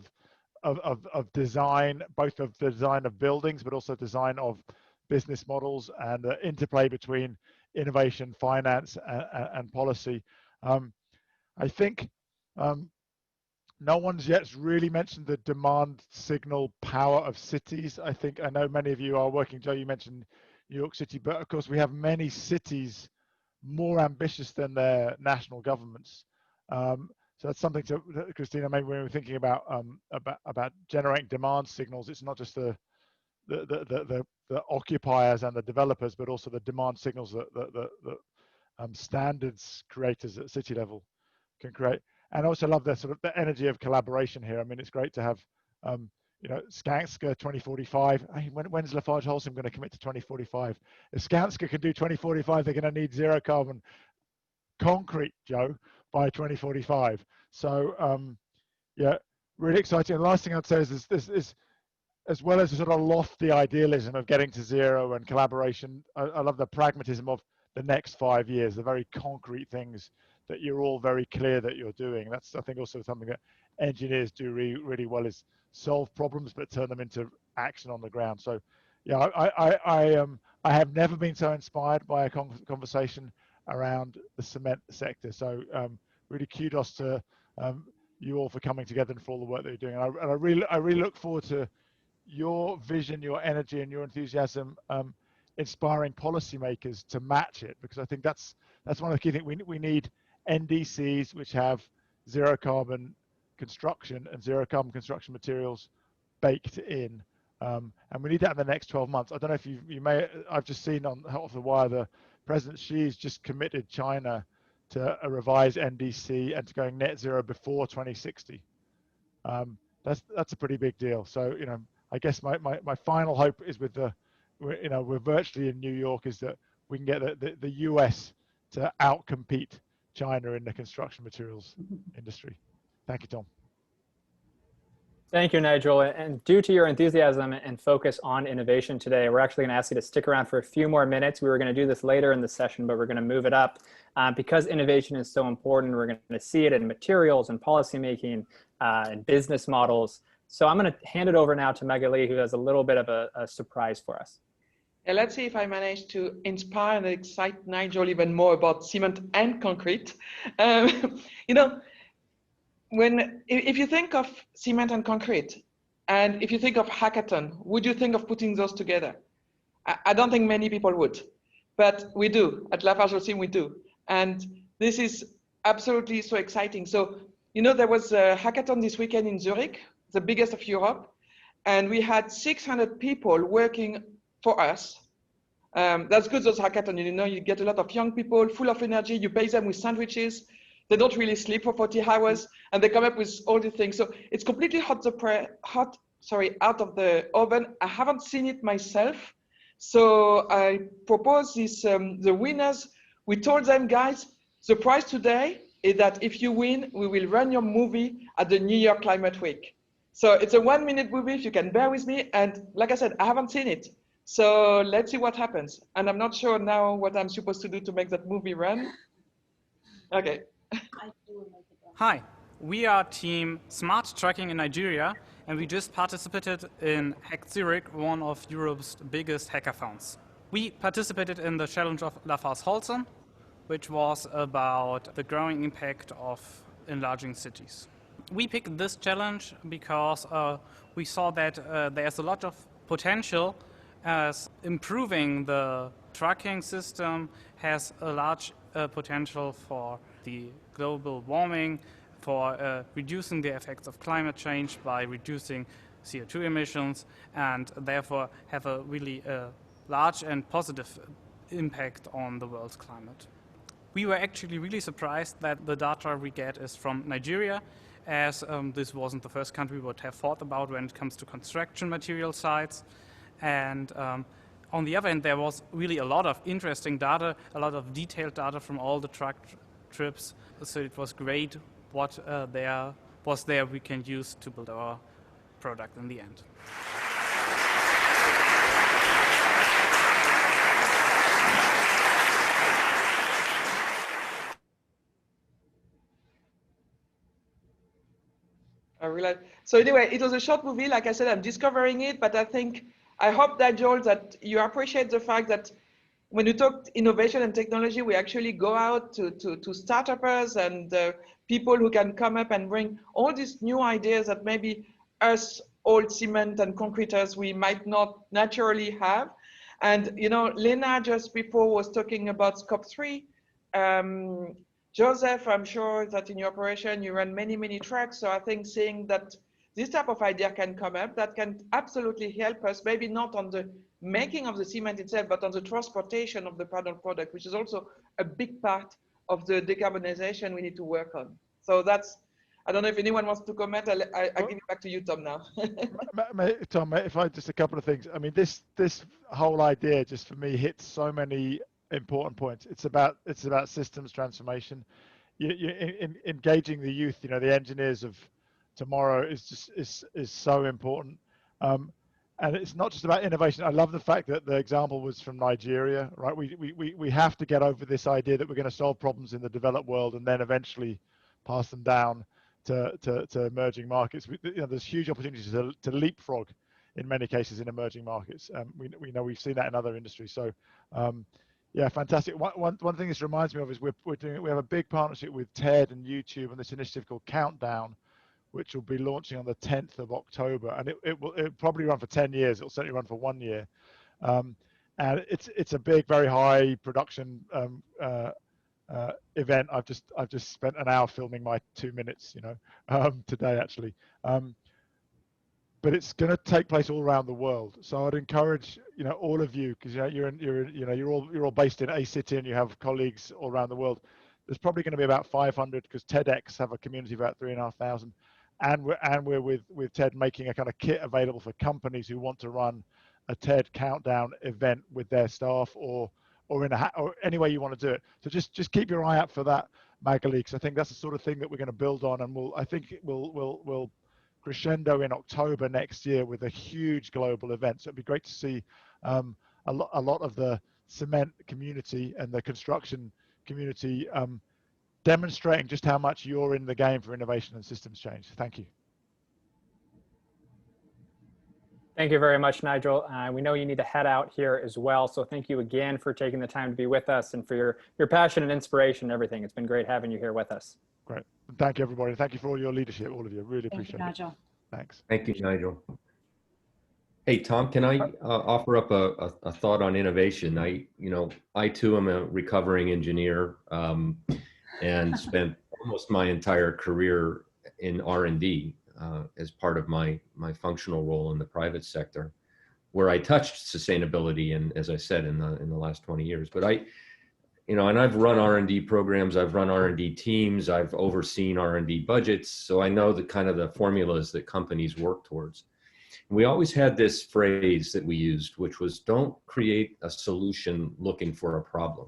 of design, both of the design of buildings, but also design of business models, and the interplay between innovation, finance, and policy. I think no one's yet really mentioned the demand signal power of cities. I know many of you are working, Joe, you mentioned New York City, but of course we have many cities more ambitious than their national governments. So that's something to, Christina, maybe when we're thinking about generating demand signals, it's not just the occupiers and the developers, but also the demand signals that standards creators at city level can create. And I also love the sort of the energy of collaboration here. I mean, it's great to have you know, Skanska 2045. Hey, when's LafargeHolcim going to commit to 2045? If Skanska can do 2045, they're going to need zero carbon concrete, Joe, by 2045. So yeah, really exciting. And the last thing I'd say is this, as well as a sort of lofty idealism of getting to zero and collaboration, I love the pragmatism of the next 5 years, the very concrete things that you're all very clear that you're doing. That's, I think, also something that engineers do really well, is solve problems but turn them into action on the ground. So yeah, I have never been so inspired by a conversation around the cement sector. So really kudos to you all for coming together and for all the work that you're doing. And I really look forward to your vision, your energy, and your enthusiasm inspiring policymakers to match it, because I think that's one of the key things. We need NDCs which have zero carbon construction and zero carbon construction materials baked in, and we need that in the next 12 months. I don't know if you may, I've just seen off the wire, the President Xi's just committed China to a revised NDC and to going net zero before 2060. That's a pretty big deal. So, you know, I guess my final hope is with we're virtually in New York, is that we can get the US to outcompete China in the construction materials industry. Thank you, Tom. Thank you, Nigel. And due to your enthusiasm and focus on innovation today, we're actually going to ask you to stick around for a few more minutes. We were going to do this later in the session, but we're going to move it up because innovation is so important. We're going to see it in materials and policymaking and business models. So I'm going to hand it over now to Magali, who has a little bit of a surprise for us. Yeah, let's see if I manage to inspire and excite Nigel even more about cement and concrete. You know, if you think of cement and concrete, and if you think of hackathon, would you think of putting those together? I don't think many people would, but we do. At LafargeHolcim, we do. And this is absolutely so exciting. So, you know, there was a hackathon this weekend in Zurich, the biggest of Europe, and we had 600 people working for us. That's good, those hackathons, you know, you get a lot of young people full of energy, you pay them with sandwiches, they don't really sleep for 40 hours, and they come up with all the things. So it's completely out of the oven. I haven't seen it myself. So I propose this, the winners, we told them, guys, the prize today is that if you win, we will run your movie at the New York Climate Week. So it's a 1-minute movie, if you can bear with me. And like I said, I haven't seen it. So let's see what happens. And I'm not sure now what I'm supposed to do to make that movie run. Okay. Hi, we are Team Smart Tracking in Nigeria, and we just participated in Hack Zurich, one of Europe's biggest hackathons. We participated in the challenge of LafargeHolcim, which was about the growing impact of enlarging cities. We picked this challenge because we saw that there's a lot of potential, as improving the tracking system has a large potential for the global warming, for reducing the effects of climate change by reducing CO2 emissions, and therefore have a really large and positive impact on the world's climate. We were actually really surprised that the data we get is from Nigeria, as this wasn't the first country we would have thought about when it comes to construction material sites. And on the other hand, there was really a lot of interesting data, a lot of detailed data from all the truck trips. So it was great what there we can use to build our product in the end. So anyway, it was a short movie. Like I said, I'm discovering it, but I hope that, Joel, that you appreciate the fact that when you talk innovation and technology, we actually go out to startups and people who can come up and bring all these new ideas that maybe us old cement and concreters, we might not naturally have. And, you know, Lena just before was talking about Scope 3. Joseph, I'm sure that in your operation, you run many, many trucks. So I think seeing that this type of idea can come up, that can absolutely help us, maybe not on the making of the cement itself, but on the transportation of the final product, which is also a big part of the decarbonization we need to work on. So I don't know if anyone wants to comment. I give it back to you, Tom, now. Tom, if I just a couple of things. I mean, this whole idea just for me hits so many important points. It's about systems transformation. Engaging the youth, the engineers of tomorrow is so important. And it's not just about innovation. I love the fact that the example was from Nigeria, right? We have to get over this idea that we're going to solve problems in the developed world and then eventually pass them down to emerging markets. There's huge opportunities to leapfrog in many cases in emerging markets. We know we've seen that in other industries. So yeah, fantastic. One thing this reminds me of is we have a big partnership with TED and YouTube on this initiative called Countdown, which will be launching on the 10th of October, and it'll probably run for 10 years. It'll certainly run for 1 year, and it's a big, very high production event. I've just spent an hour filming my 2 minutes, today actually. But it's going to take place all around the world. So I'd encourage, all of you, because you're all based in a city and you have colleagues all around the world. There's probably going to be about 500 because TEDx have a community of about 3,500, and we're with TED making a kind of kit available for companies who want to run a TED Countdown event with their staff or any way you want to do it. So just keep your eye out for that, Magali, because I think that's the sort of thing that we're going to build on, and we'll crescendo in October next year with a huge global event. So it'd be great to see a lot of the cement community and the construction community demonstrating just how much you're in the game for innovation and systems change. Thank you. Thank you very much, Nigel. We know you need to head out here as well. So thank you again for taking the time to be with us and for your passion and inspiration and everything. It's been great having you here with us. Great. Thank you, everybody. Thank you for all your leadership, all of you. Really appreciate it. Thank you, Nigel. Thanks. Thank you, Nigel. Hey, Tom, can I offer up a thought on innovation? I too am a recovering engineer and spent almost my entire career in R&D as part of my functional role in the private sector, where I touched sustainability, and as I said, in the last 20 years. But and I've run R&D programs, I've run R&D teams, I've overseen R&D budgets, so I know the kind of the formulas that companies work towards. We always had this phrase that we used, which was, don't create a solution looking for a problem.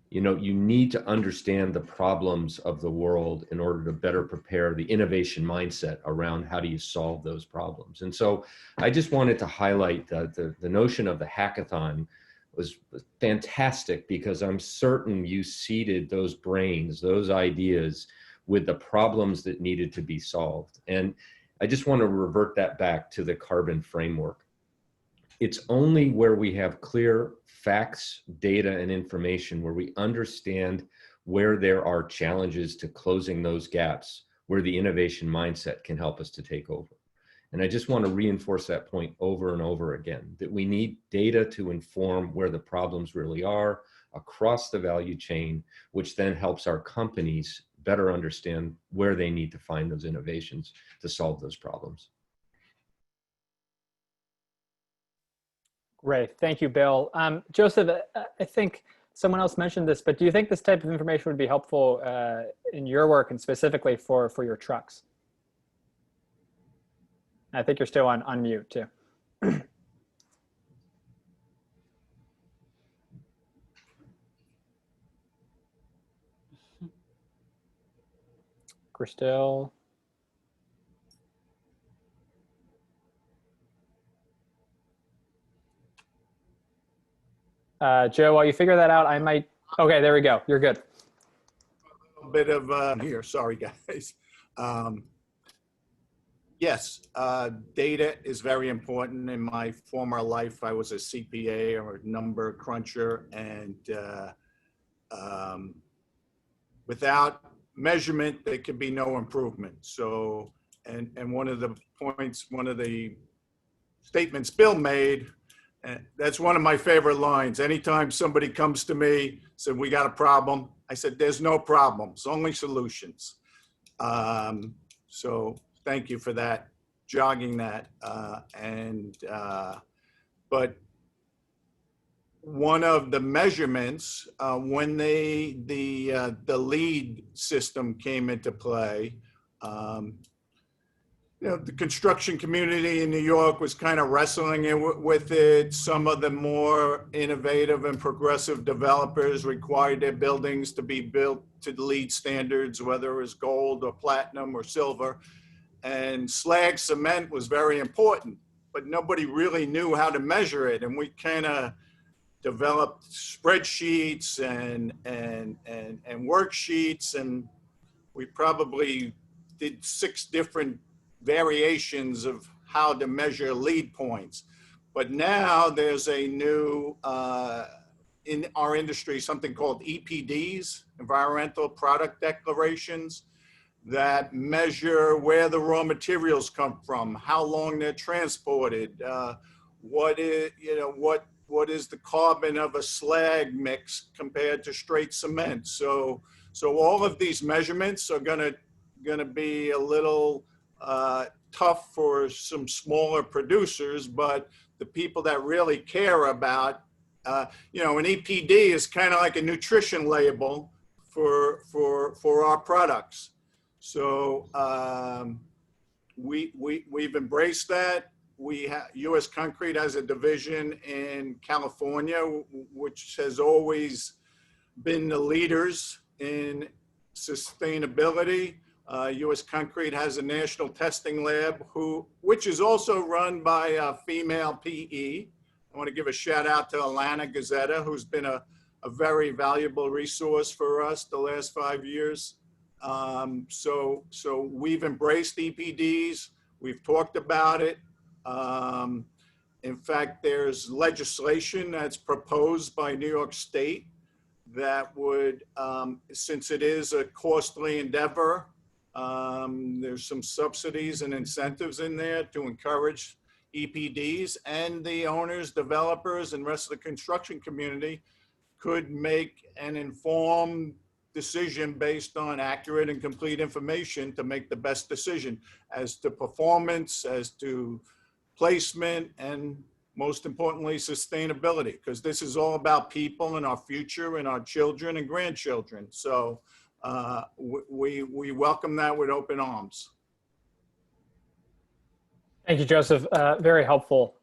You need to understand the problems of the world in order to better prepare the innovation mindset around how do you solve those problems. And so I just wanted to highlight the notion of the hackathon was fantastic, because I'm certain you seeded those brains, those ideas with the problems that needed to be solved. And I just want to revert that back to the carbon framework. It's only where we have clear facts, data, and information, where we understand where there are challenges to closing those gaps, where the innovation mindset can help us to take over. And I just want to reinforce that point over and over again, that we need data to inform where the problems really are across the value chain, which then helps our companies better understand where they need to find those innovations to solve those problems. Great, thank you, Bill. Joseph, I think someone else mentioned this, but do you think this type of information would be helpful in your work and specifically for your trucks? I think you're still on mute too. Christelle. Joe, while you figure that out, I might, okay, there we go. You're good. A bit of here, sorry guys. Yes, data is very important. In my former life, I was a CPA or a number cruncher, and without measurement, there can be no improvement. So, and one of the points, one of the statements Bill made, and that's one of my favorite lines. Anytime somebody comes to me, said, we got a problem, I said, there's no problems, only solutions. So thank you for that, jogging that. But one of the measurements, when the LEED system came into play, You know, the construction community in New York was kind of wrestling with it. Some of the more innovative and progressive developers required their buildings to be built to the LEED standards, whether it was gold or platinum or silver. And slag cement was very important, but nobody really knew how to measure it. And we kind of developed spreadsheets and worksheets, and we probably did 6 different variations of how to measure LEED points. But now there's a new, in our industry, something called EPDs, Environmental Product Declarations, that measure where the raw materials come from, how long they're transported, what is the carbon of a slag mix compared to straight cement. So all of these measurements are gonna be a little tough for some smaller producers, but the people that really care about, you know, an EPD is kind of like a nutrition label for our products. So we've embraced that. U.S. Concrete has a division in California, which has always been the leaders in sustainability. U.S. Concrete has a national testing lab, which is also run by a female PE. I want to give a shout out to Alana Gazzetta, who's been a very valuable resource for us the last 5 years. So we've embraced EPDs. We've talked about it. In fact, there's legislation that's proposed by New York State that would, since it is a costly endeavor, there's some subsidies and incentives in there to encourage EPDs, and the owners, developers, and rest of the construction community could make an informed decision based on accurate and complete information to make the best decision as to performance, as to placement, and most importantly, sustainability, because this is all about people and our future and our children and grandchildren. So we welcome that with open arms. Thank you, Joseph. Very helpful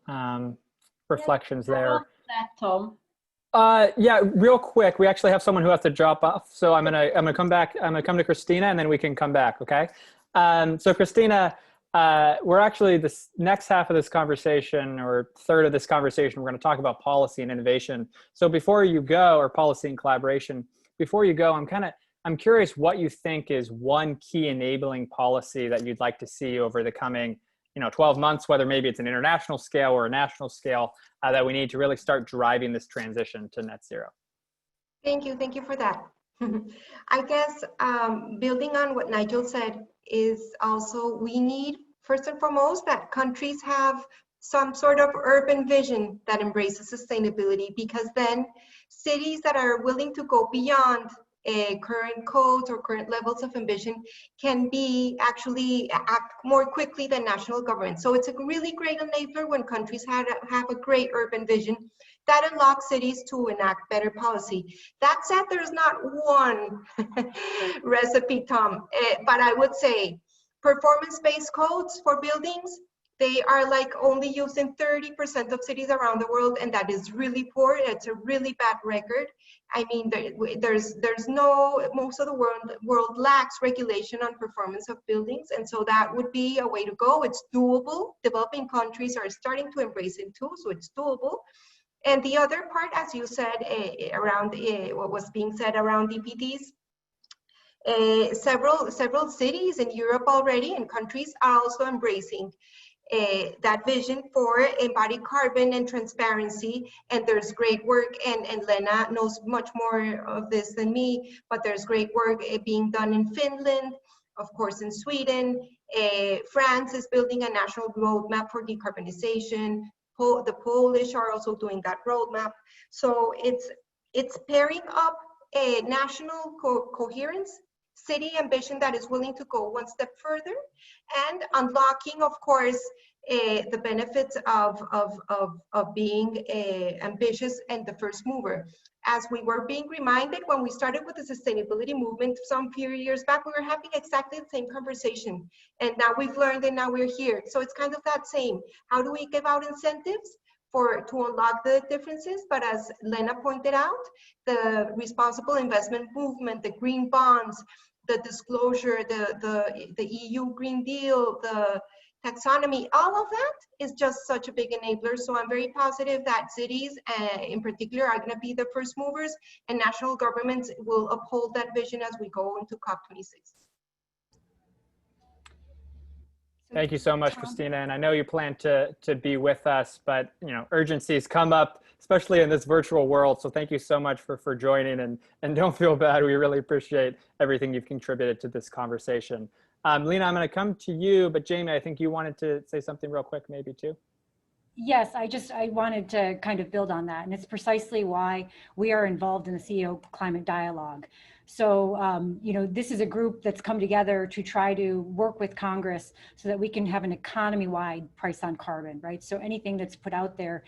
reflections there. That, Tom. Yeah, real quick. We actually have someone who has to drop off, so I'm gonna come back. I'm gonna come to Christina, and then we can come back. Okay. So Christina, we're actually this next half of this conversation, or third of this conversation, we're going to talk about policy and innovation. So before you go, or policy and collaboration, before you go, I'm curious what you think is one key enabling policy that you'd like to see over the coming 12 months, whether maybe it's an international scale or a national scale, that we need to really start driving this transition to net zero. Thank you for that. I guess building on what Nigel said is also, we need first and foremost that countries have some sort of urban vision that embraces sustainability, because then cities that are willing to go beyond current codes or current levels of ambition can actually act more quickly than national governments. So it's a really great enabler when countries have a great urban vision that unlocks cities to enact better policy. That said, there's not one recipe, Tom, but I would say performance-based codes for buildings, they are like only used in 30% of cities around the world, and that is really poor. It's a really bad record. I mean, most of the world lacks regulation on performance of buildings, and so that would be a way to go. It's doable. Developing countries are starting to embrace it too, so it's doable. And the other part, as you said, around what was being said around EPDs, several cities in Europe already and countries are also embracing that vision for embodied carbon and transparency. And there's great work, and Lena knows much more of this than me, but there's great work being done in Finland, of course in Sweden. France is building a national roadmap for decarbonization. The Polish are also doing that roadmap. So it's pairing up a national coherence, city ambition that is willing to go one step further, and unlocking, of course, the benefits of being ambitious and the first mover. As we were being reminded when we started with the sustainability movement some few years back, we were having exactly the same conversation. And now we've learned and now we're here. So it's kind of that same. How do we give out incentives to unlock the differences? But as Lena pointed out, the responsible investment movement, the green bonds, the disclosure, the EU Green Deal, the taxonomy, all of that is just such a big enabler. So I'm very positive that cities in particular are going to be the first movers, and national governments will uphold that vision as we go into COP26. Thank you so much, Christina. And I know you plan to be with us, but urgencies come up, especially in this virtual world. So thank you so much for joining, and don't feel bad. We really appreciate everything you've contributed to this conversation. Lena, I'm going to come to you, but Jamie, I think you wanted to say something real quick, maybe too. Yes, I wanted to kind of build on that, and it's precisely why we are involved in the CEO Climate Dialogue. So, this is a group that's come together to try to work with Congress so that we can have an economy-wide price on carbon, right? So anything that's put out there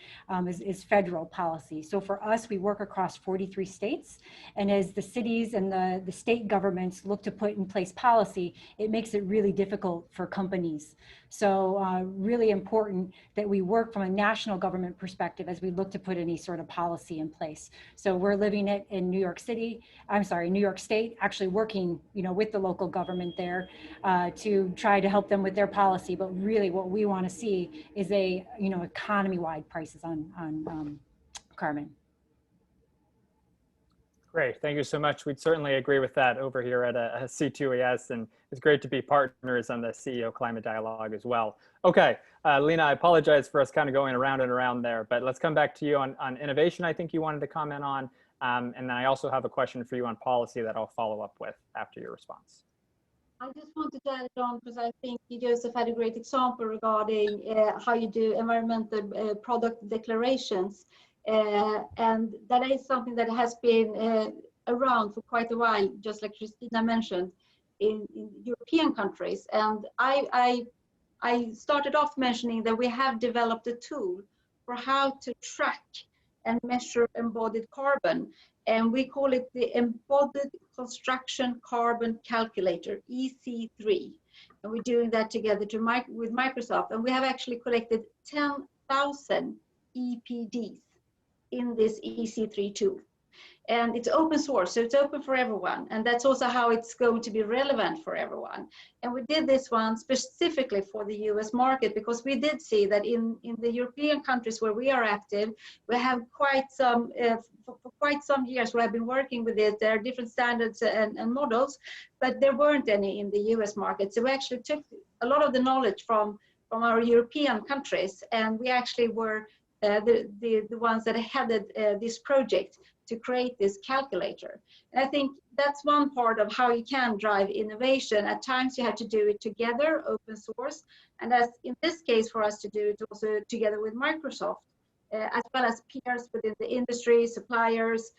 is federal policy. So for us, we work across 43 states, and as the cities and the state governments look to put in place policy, it makes it really difficult for companies. So really important that we work from a national government perspective as we look to put any sort of policy in place. So we're living it in New York State, actually working, with the local government there to try to help them with their policy. But really what we want to see is economy-wide prices on carbon. Great, thank you so much. We'd certainly agree with that over here at C2ES, and it's great to be partners on the CEO Climate Dialogue as well. Okay, Lena, I apologize for us kind of going around and around there, but let's come back to you on innovation. I think you wanted to comment on, and then I also have a question for you on policy that I'll follow up with after your response. I just wanted to add on, because I think Joseph had a great example regarding how you do environmental product declarations. And that is something that has been around for quite a while, just like Christina mentioned, in European countries. And I started off mentioning that we have developed a tool for how to track and measure embodied carbon. And we call it the Embodied Construction Carbon Calculator, EC3. And we're doing that together with Microsoft. And we have actually collected 10,000 EPDs in this EC3 tool. And it's open source, so it's open for everyone. And that's also how it's going to be relevant for everyone. And we did this one specifically for the US market, because we did see that in the European countries where we are active, we have quite some, for quite some years we have been working with it. There are different standards and models, but there weren't any in the US market. So we actually took a lot of the knowledge from our European countries, and we actually were the ones that headed this project to create this calculator. And I think that's one part of how you can drive innovation. At times you have to do it together, open source, and as in this case for us to do it also together with Microsoft, as well as peers within the industry, suppliers,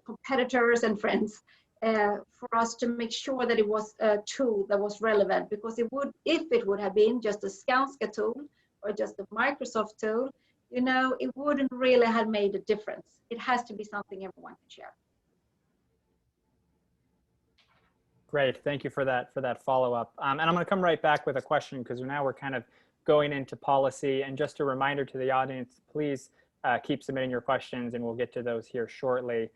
competitors and friends, for us to make sure that it was a tool that was relevant, because if it would have been just a Skanska tool or just a Microsoft tool, it wouldn't really have made a difference. It has to be something everyone can share. Great, thank you for that follow-up. And I'm going to come right back with a question, because now we're kind of going into policy. And just a reminder to the audience, please keep submitting your questions, and we'll get to those here shortly.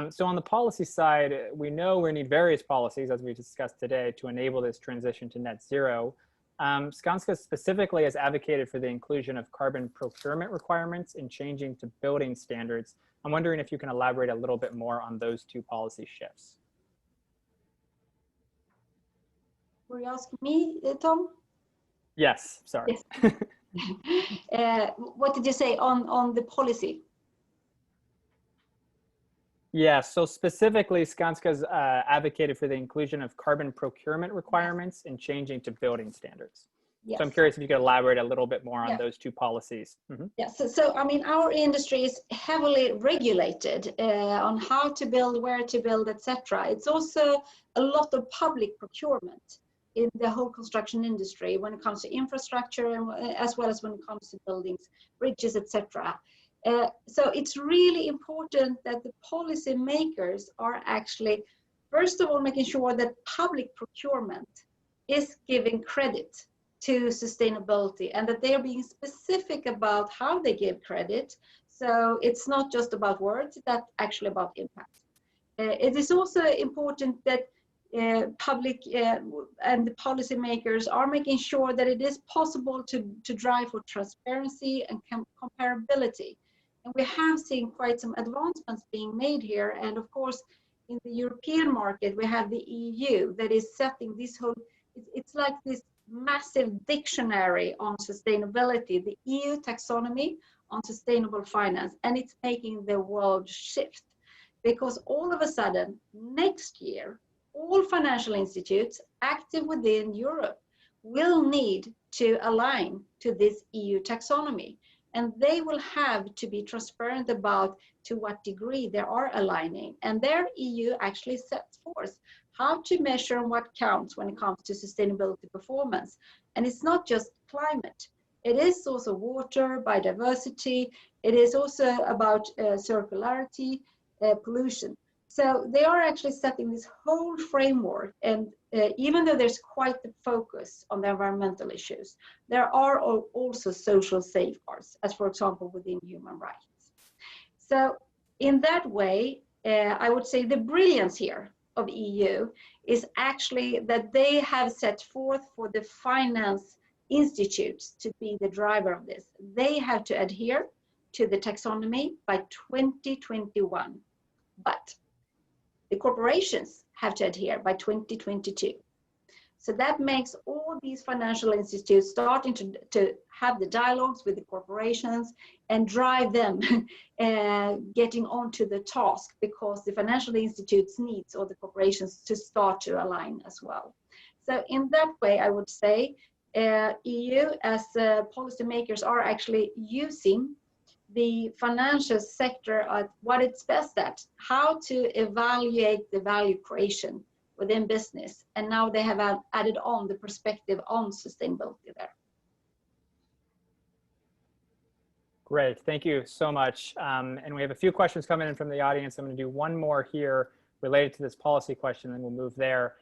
So on the policy side, we know we need various policies, as we discussed today, to enable this transition to net zero. Skanska specifically has advocated for the inclusion of carbon procurement requirements in changing to building standards. I'm wondering if you can elaborate a little bit more on those two policy shifts. Were you asking me, Tom? Yes, sorry. Yes. What did you say on the policy? Yeah, so specifically, Skanska's advocated for the inclusion of carbon procurement requirements in changing to building standards. Yes. So I'm curious if you could elaborate a little bit more on those two policies. Mm-hmm. Yeah, so I mean, our industry is heavily regulated on how to build, where to build, etc. It's also a lot of public procurement in the whole construction industry when it comes to infrastructure, and as well as when it comes to buildings, bridges, etc. So it's really important that the policy makers are actually, first of all, making sure that public procurement is giving credit to sustainability and that they are being specific about how they give credit. So it's not just about words, that's actually about impact. It is also important that public and the policymakers are making sure that it is possible to drive for transparency and comparability. And we have seen quite some advancements being made here. And of course, in the European market, we have the EU that is setting this whole, it's like this massive dictionary on sustainability, the EU taxonomy on sustainable finance, and it's making the world shift. Because all of a sudden, next year, all financial institutes active within Europe will need to align to this EU taxonomy. And they will have to be transparent about to what degree they are aligning. And their EU actually sets forth how to measure and what counts when it comes to sustainability performance. And it's not just climate. It is also water, biodiversity. It is also about circularity, pollution. So they are actually setting this whole framework, and even though there's quite the focus on the environmental issues, there are also social safeguards, as for example within human rights. So in that way, I would say the brilliance here of EU is actually that they have set forth for the finance institutes to be the driver of this. They have to adhere to the taxonomy by 2021. But the corporations have to adhere by 2022. So that makes all these financial institutes starting to have the dialogues with the corporations and drive them getting onto the task, because the financial institutes needs all the corporations to start to align as well. So in that way, I would say EU as policymakers are actually using the financial sector at what it's best at, how to evaluate the value creation within business. And now they have added on the perspective on sustainability there. Great, thank you so much. And we have a few questions coming in from the audience. I'm going to do one more here related to this policy question, then we'll move there.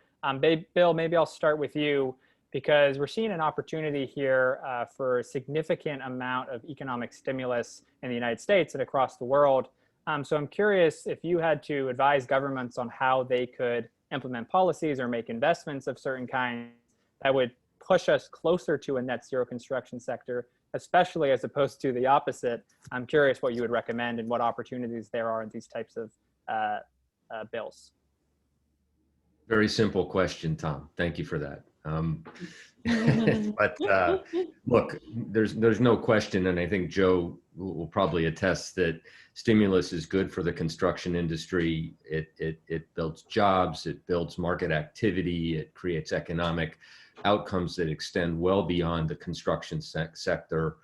Bill, maybe I'll start with you, because we're seeing an opportunity here for a significant amount of economic stimulus in the United States and across the world. So I'm curious if you had to advise governments on how they could implement policies or make investments of certain kinds that would push us closer to a net zero construction sector, especially as opposed to the opposite. I'm curious what you would recommend and what opportunities there are in these types of bills. Very simple question, Tom. Thank you for that. But look, there's no question, and I think Joe will probably attest that stimulus is good for the construction industry. It builds jobs, it builds market activity, it creates economic outcomes that extend well beyond the construction sector.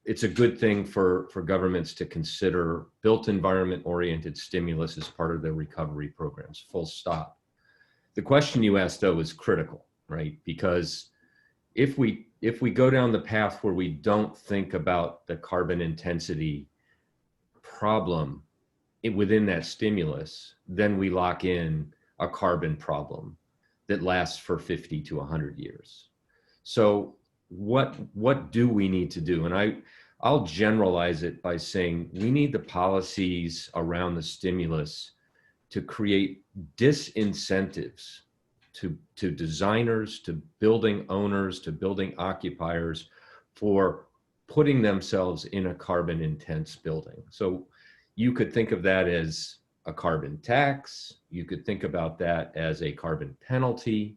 It's a good thing for governments to consider built environment-oriented stimulus as part of their recovery programs, full stop. The question you asked, though, is critical, right? Because if we go down the path where we don't think about the carbon intensity problem within that stimulus, then we lock in a carbon problem that lasts for 50 to 100 years. So what do we need to do? And I'll generalize it by saying we need the policies around the stimulus to create disincentives to designers, to building owners, to building occupiers for putting themselves in a carbon intense building. So you could think of that as a carbon tax. You could think about that as a carbon penalty.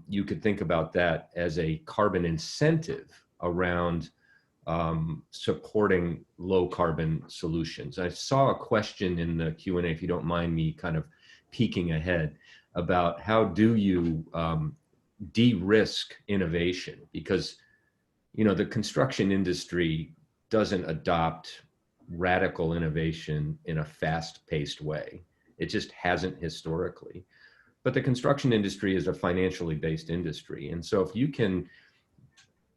You could think about that as a carbon incentive around supporting low carbon solutions. I saw a question in the Q&A, if you don't mind me kind of peeking ahead, about how do you de-risk innovation? Because, you know, the construction industry doesn't adopt radical innovation in a fast-paced way. It just hasn't historically. But the construction industry is a financially based industry. And so if you can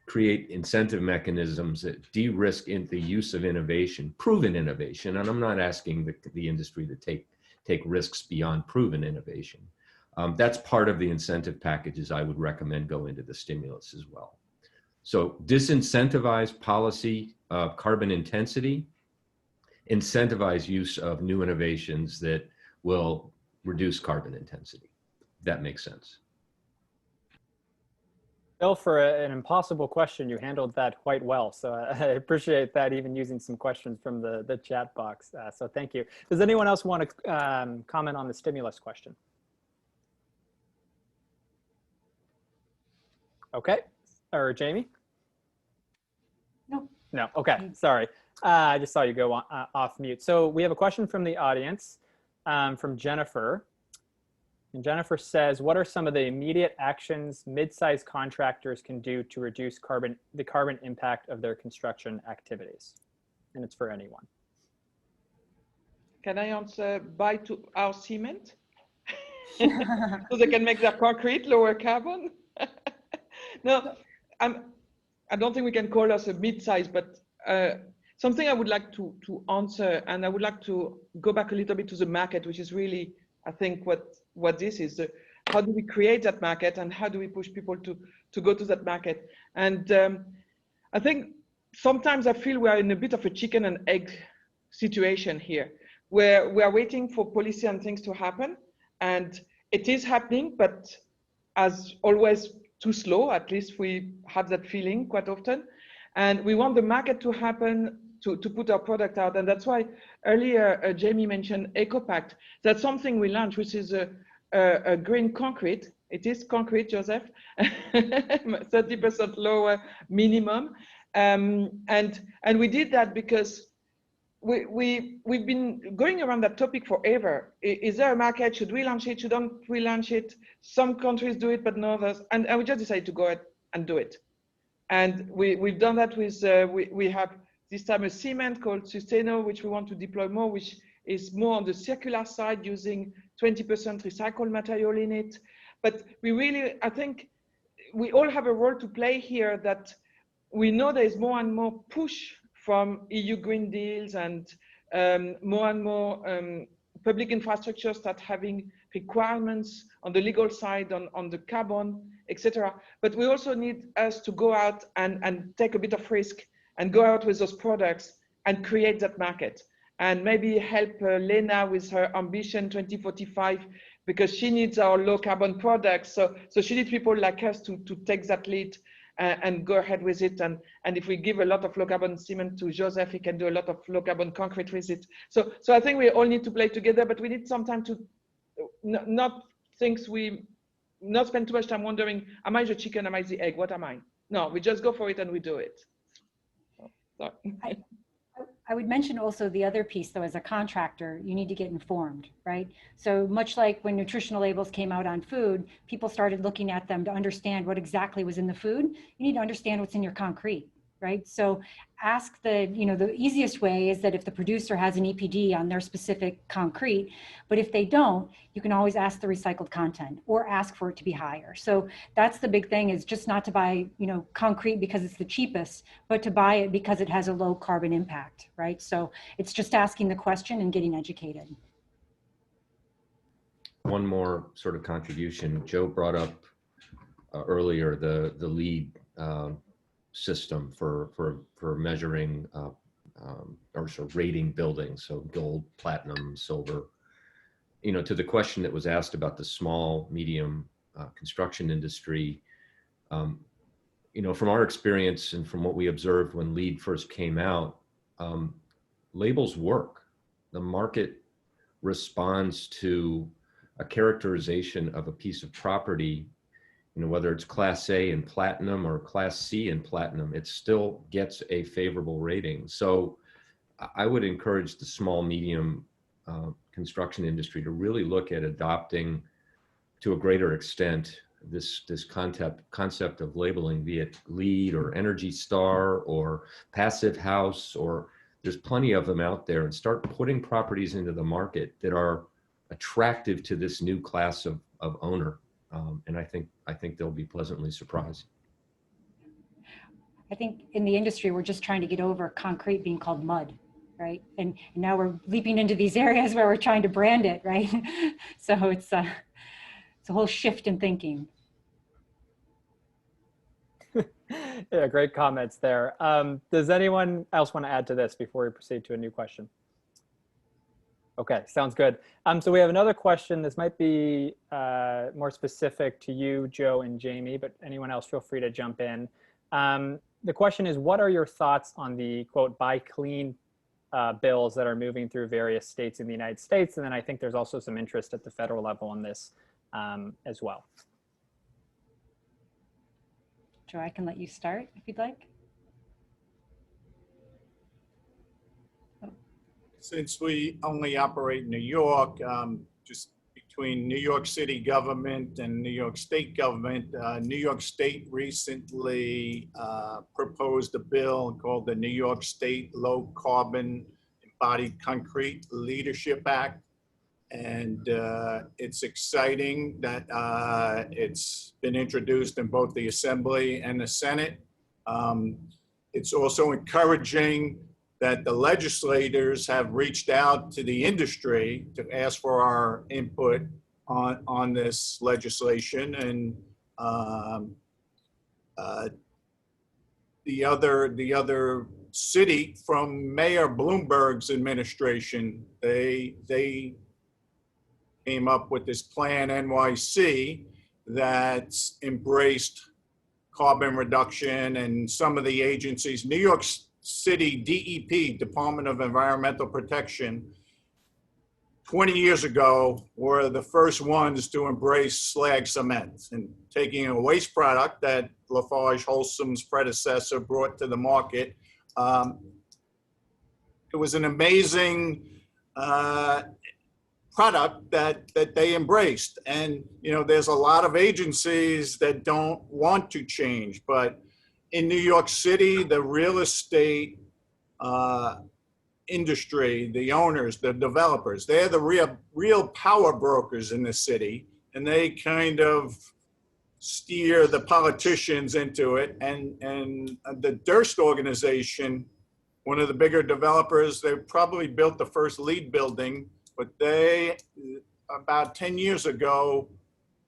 create incentive mechanisms that de-risk in the use of innovation, proven innovation, and I'm not asking the industry to take risks beyond proven innovation. That's part of the incentive packages I would recommend go into the stimulus as well. So disincentivize policy of carbon intensity, incentivize use of new innovations that will reduce carbon intensity. That makes sense. Bill, for an impossible question, you handled that quite well. So I appreciate that, even using some questions from the chat box. So thank you. Does anyone else want to comment on the stimulus question? Okay, or Jamie? No. No, okay, sorry. I just saw you go off mute. So we have a question from the audience from Jennifer. And Jennifer says, what are some of the immediate actions mid-sized contractors can do to reduce the carbon impact of their construction activities? And it's for anyone. Can I answer buy to our cement? So they can make their concrete lower carbon? No, I don't think we can call us a mid-size, but something I would like to answer, and I would like to go back a little bit to the market, which is really, I think, what this is. How do we create that market, and how do we push people to go to that market? And I think sometimes I feel we are in a bit of a chicken and egg situation here, where we are waiting for policy and things to happen, and it is happening, but as always, too slow. At least we have that feeling quite often. And we want the market to happen to put our product out. And that's why earlier Jamie mentioned Eco-Pact. That's something we launched, which is a green concrete. It is concrete, Joseph, 30% lower minimum. And we did that because we've been going around that topic forever. Is there a market? Should we launch it? Shouldn't we launch it? Some countries do it, but not others. And we just decided to go ahead and do it. And we've done that with, we have this time a cement called Sustaino, which we want to deploy more, which is more on the circular side, using 20% recycled material in it. But we really, I think we all have a role to play here, that we know there is more and more push from EU Green Deals, and more and more public infrastructure start having requirements on the legal side, on the carbon, etc. But we also need us to go out and take a bit of risk and go out with those products and create that market. And maybe help Lena with her ambition 2045, because she needs our low carbon products. So she needs people like us to take that lead and go ahead with it. And if we give a lot of low carbon cement to Joseph, he can do a lot of low carbon concrete with it. So I think we all need to play together, but we need some time to not spend too much time wondering, am I the chicken, am I the egg, what am I? No, we just go for it and we do it. So. I would mention also the other piece, though, as a contractor, you need to get informed, right? So much like when nutritional labels came out on food, people started looking at them to understand what exactly was in the food. You need to understand what's in your concrete, right? So ask the easiest way is that if the producer has an EPD on their specific concrete, but if they don't, you can always ask the recycled content or ask for it to be higher. So that's the big thing, is just not to buy, concrete because it's the cheapest, but to buy it because it has a low carbon impact, right? So it's just asking the question and getting educated. One more sort of contribution. Joe brought up earlier the LEED system for measuring or sort of rating buildings, so gold, platinum, silver. To the question that was asked about the small, medium construction industry, from our experience and from what we observed when LEED first came out, labels work. The market responds to a characterization of a piece of property, whether it's Class A in platinum or Class C in platinum, it still gets a favorable rating. So I would encourage the small, medium construction industry to really look at adopting, to a greater extent, this concept of labeling, be it LEED or Energy Star or Passive House, or there's plenty of them out there, and start putting properties into the market that are attractive to this new class of of owner. And I think they'll be pleasantly surprised. I think in the industry, we're just trying to get over concrete being called mud, right? And now we're leaping into these areas where we're trying to brand it, right? So it's a whole shift in thinking. Yeah, great comments there. Does anyone else want to add to this before we proceed to a new question? Okay, sounds good. So we have another question. This might be more specific to you, Joe and Jamie, but anyone else feel free to jump in. The question is, what are your thoughts on the quote, buy clean bills that are moving through various states in the United States? And then I think there's also some interest at the federal level on this as well. Joe, I can let you start if you'd like. Since we only operate in New York, just between New York City government and New York State government, New York State recently proposed a bill called the New York State Low Carbon Embodied Concrete Leadership Act. And it's exciting that it's been introduced in both the Assembly and the Senate. It's also encouraging that the legislators have reached out to the industry to ask for our input on this legislation. And the other city from Mayor Bloomberg's administration, they came up with this plan, NYC, that's embraced carbon reduction, and some of the agencies, New York City DEP, Department of Environmental Protection, 20 years ago were the first ones to embrace slag cement and taking a waste product that LafargeHolcim's predecessor brought to the market. It was an amazing product that they embraced. And, you know, there's a lot of agencies that don't want to change, but in New York City, the real estate industry, the owners, the developers, they're the real power brokers in the city, and they kind of steer the politicians into it. And the Durst organization, one of the bigger developers, they probably built the first LEED building, but they, about 10 years ago,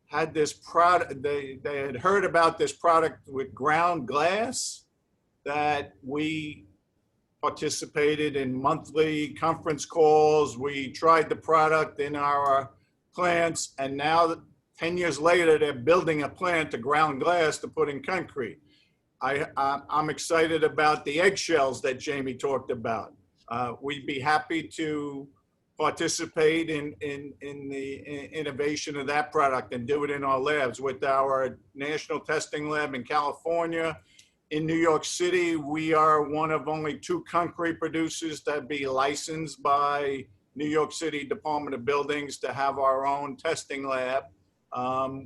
had this product, they had heard about this product with ground glass that we participated in monthly conference calls. We tried the product in our plants, and now 10 years later, they're building a plant to ground glass to put in concrete. I'm excited about the eggshells that Jamie talked about. We'd be happy to participate in the innovation of that product and do it in our labs with our national testing lab in California. In New York City, we are one of only 2 concrete producers that be licensed by New York City Department of Buildings to have our own testing lab,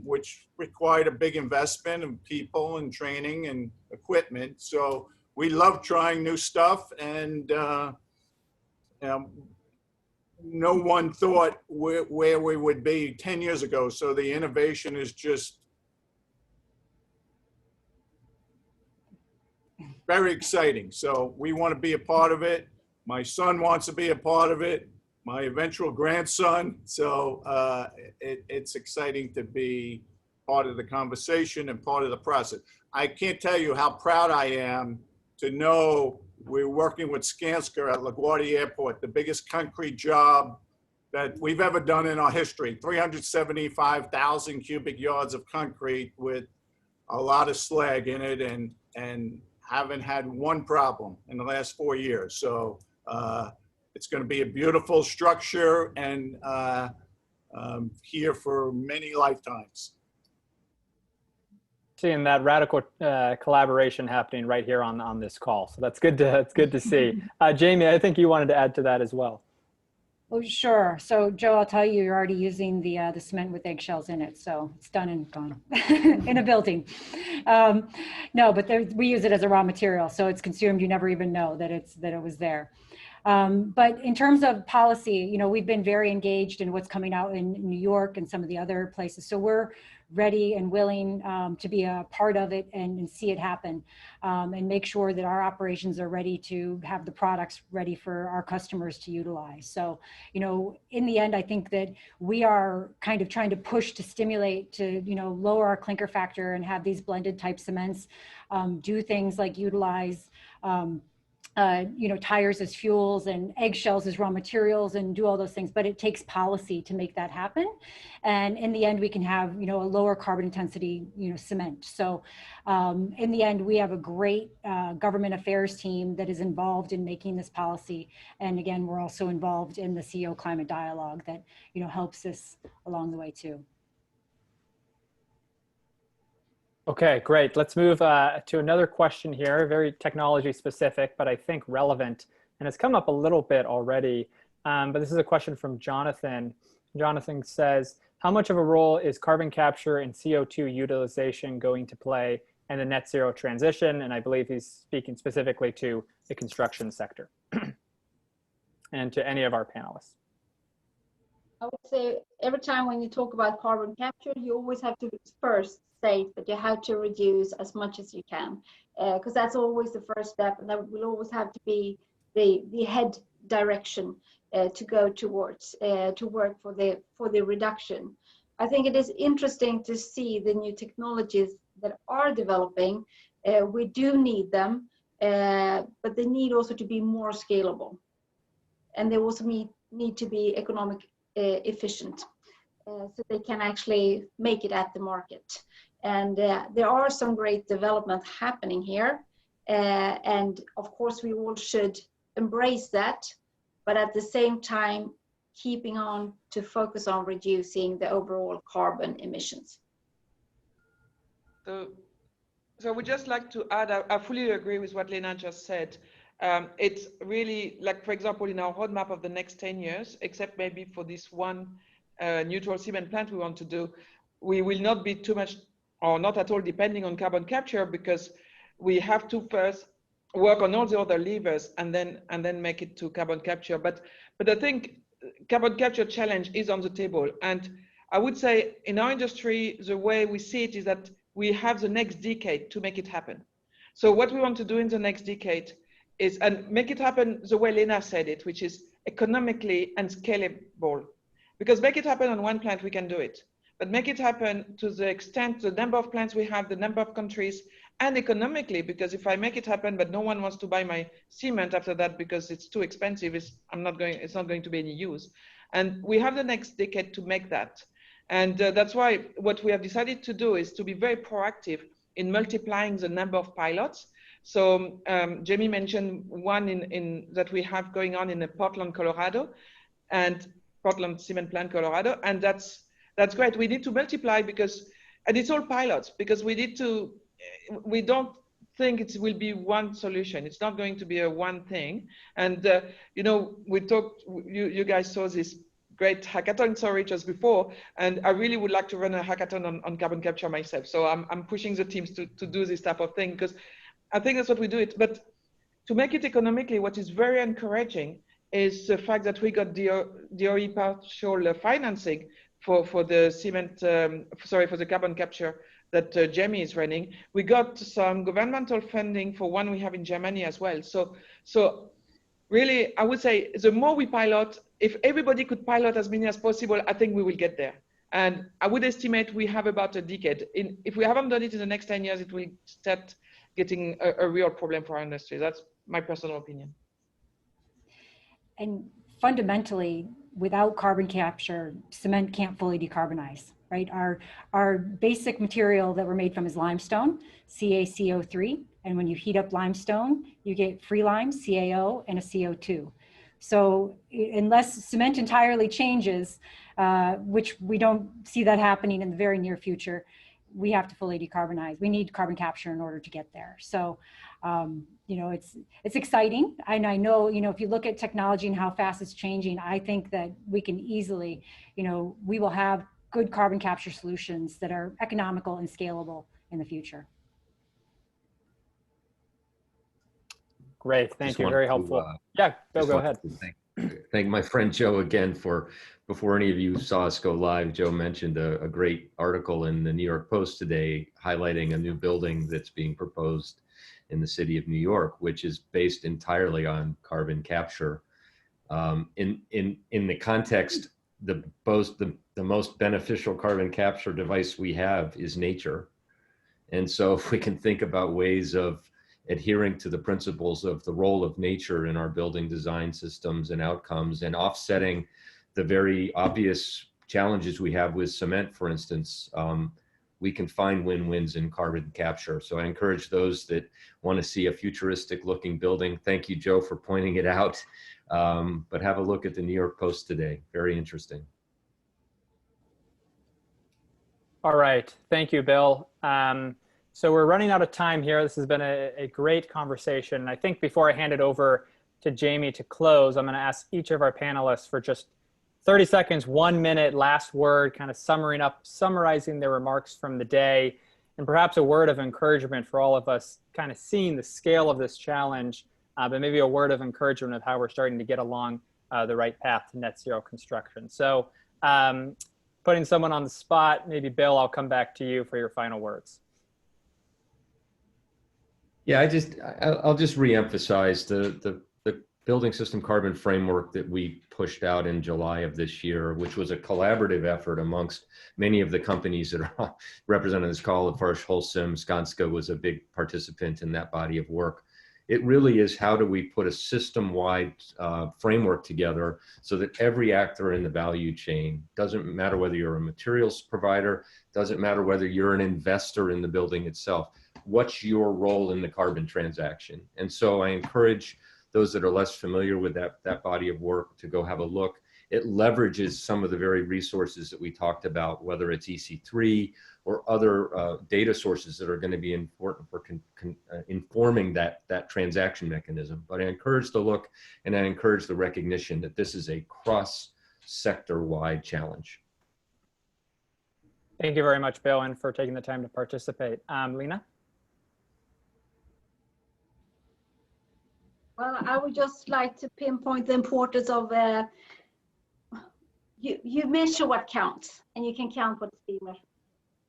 which required a big investment in people and training and equipment. So we love trying new stuff, and no one thought where we would be 10 years ago. So the innovation is just very exciting. So we want to be a part of it. My son wants to be a part of it, my eventual grandson. So it's exciting to be part of the conversation and part of the process. I can't tell you how proud I am to know we're working with Skanska at LaGuardia Airport, the biggest concrete job that we've ever done in our history, 375,000 cubic yards of concrete with a lot of slag in it, and haven't had one problem in the last 4 years. So it's going to be a beautiful structure and here for many lifetimes. Seeing that radical collaboration happening right here on this call, so that's good to see. Jamie, I think you wanted to add to that as well. Oh, sure. So Joe, I'll tell you, you're already using the cement with eggshells in it. So it's done and gone in a building. No, but we use it as a raw material. So it's consumed. You never even know that it was there. But in terms of policy, you know, we've been very engaged in what's coming out in New York and some of the other places. So we're ready and willing to be a part of it and see it happen and make sure that our operations are ready to have the products ready for our customers to utilize. So, you know, in the end, I think that we are kind of trying to push to stimulate to, you know, lower our clinker factor and have these blended type cements, do things like utilize you know, tires as fuels and eggshells as raw materials and do all those things, but it takes policy to make that happen. And in the end, we can have, you know, a lower carbon intensity, you know, cement. So in the end, we have a great government affairs team that is involved in making this policy. And again, we're also involved in the CEO climate dialogue that, you know, helps us along the way too. Okay, great. Let's move to another question here, very technology specific, but I think relevant. And it's come up a little bit already, but this is a question from Jonathan. Jonathan says, how much of a role is carbon capture and CO2 utilization going to play in the net zero transition? And I believe he's speaking specifically to the construction sector and to any of our panelists. I would say every time when you talk about carbon capture, you always have to first state that you have to reduce as much as you can, because that's always the first step, and that will always have to be the head direction to go towards to work for the reduction. I think it is interesting to see the new technologies that are developing. We do need them, but they need also to be more scalable, and they also need to be economic efficient, so they can actually make it at the market. And there are some great development happening here, and of course we all should embrace that, but at the same time keeping on to focus on reducing the overall carbon emissions. So I would just like to add, I fully agree with what Lena just said. It's really like, for example, in our roadmap of the next 10 years, except maybe for this one neutral cement plant we want to do, we will not be too much or not at all depending on carbon capture, because we have to first work on all the other levers and then make it to carbon capture. But I think carbon capture challenge is on the table. And I would say in our industry, the way we see it is that we have the next decade to make it happen. So what we want to do in the next decade is, and make it happen the way Lena said it, which is economically and scalable. Because make it happen on one plant, we can do it. But make it happen to the extent, the number of plants we have, the number of countries, and economically, because if I make it happen, but no one wants to buy my cement after that because it's too expensive, it's not going to be any use. And we have the next decade to make that. And that's why what we have decided to do is to be very proactive in multiplying the number of pilots. So Jamie mentioned one that we have going on in Portland, Colorado, and Portland Cement Plant, Colorado, and that's great. We need to multiply because, and it's all pilots, because we don't think it will be one solution. It's not going to be a one thing. And you know, we talked, you guys saw this great hackathon sorry just before, and I really would like to run a hackathon on carbon capture myself. So I'm pushing the teams to do this type of thing, because I think that's what we do it. But to make it economically, what is very encouraging is the fact that we got DOE partial financing for the cement, for the carbon capture that Jamie is running. We got some governmental funding for one we have in Germany as well. So really, I would say the more we pilot, if everybody could pilot as many as possible, I think we will get there. And I would estimate we have about a decade. If we haven't done it in the next 10 years, it will start getting a real problem for our industry. That's my personal opinion. And fundamentally, without carbon capture, cement can't fully decarbonize, right? Our basic material that we're made from is limestone, CaCO3. And when you heat up limestone, you get free lime, CaO, and a CO2. So unless cement entirely changes, which we don't see that happening in the very near future, we have to fully decarbonize. We need carbon capture in order to get there. So You know, it's exciting. And I know, you know, if you look at technology and how fast it's changing, I think that we can easily, you know, we will have good carbon capture solutions that are economical and scalable in the future. Great, thank you, very helpful. Yeah, go ahead. Thank my friend Joe again for, before any of you saw us go live, Joe mentioned a great article in the New York Post today highlighting a new building that's being proposed in the city of New York, which is based entirely on carbon capture. In the context, the most beneficial carbon capture device we have is nature. And so if we can think about ways of adhering to the principles of the role of nature in our building design systems and outcomes, and offsetting the very obvious challenges we have with cement, for instance, we can find win-wins in carbon capture. So I encourage those that want to see a futuristic looking building. Thank you, Joe, for pointing it out. But have a look at the New York Post today. Very interesting. All right, thank you, Bill. So we're running out of time here. This has been a great conversation. I think before I hand it over to Jamie to close, I'm going to ask each of our panelists for just 30 seconds, 1 minute, last word, kind of summarizing their remarks from the day, and perhaps a word of encouragement for all of us kind of seeing the scale of this challenge, but maybe a word of encouragement of how we're starting to get along the right path to net zero construction. So putting someone on the spot, maybe Bill, I'll come back to you for your final words. Yeah, I'll just reemphasize the building system carbon framework that we pushed out in July of this year, which was a collaborative effort amongst many of the companies that are represented in this call. LafargeHolcim, Skanska was a big participant in that body of work. It really is, how do we put a system-wide framework together so that every actor in the value chain, doesn't matter whether you're a materials provider, doesn't matter whether you're an investor in the building itself, what's your role in the carbon transaction? And so I encourage those that are less familiar with that body of work to go have a look. It leverages some of the very resources that we talked about, whether it's EC3 or other data sources that are going to be important for informing that transaction mechanism. But I encourage the look, and I encourage the recognition that this is a cross-sector-wide challenge. Thank you very much, Bill, and for taking the time to participate. Lena? Well, I would just like to pinpoint the importance of you measure what counts, and you can count what's being measured.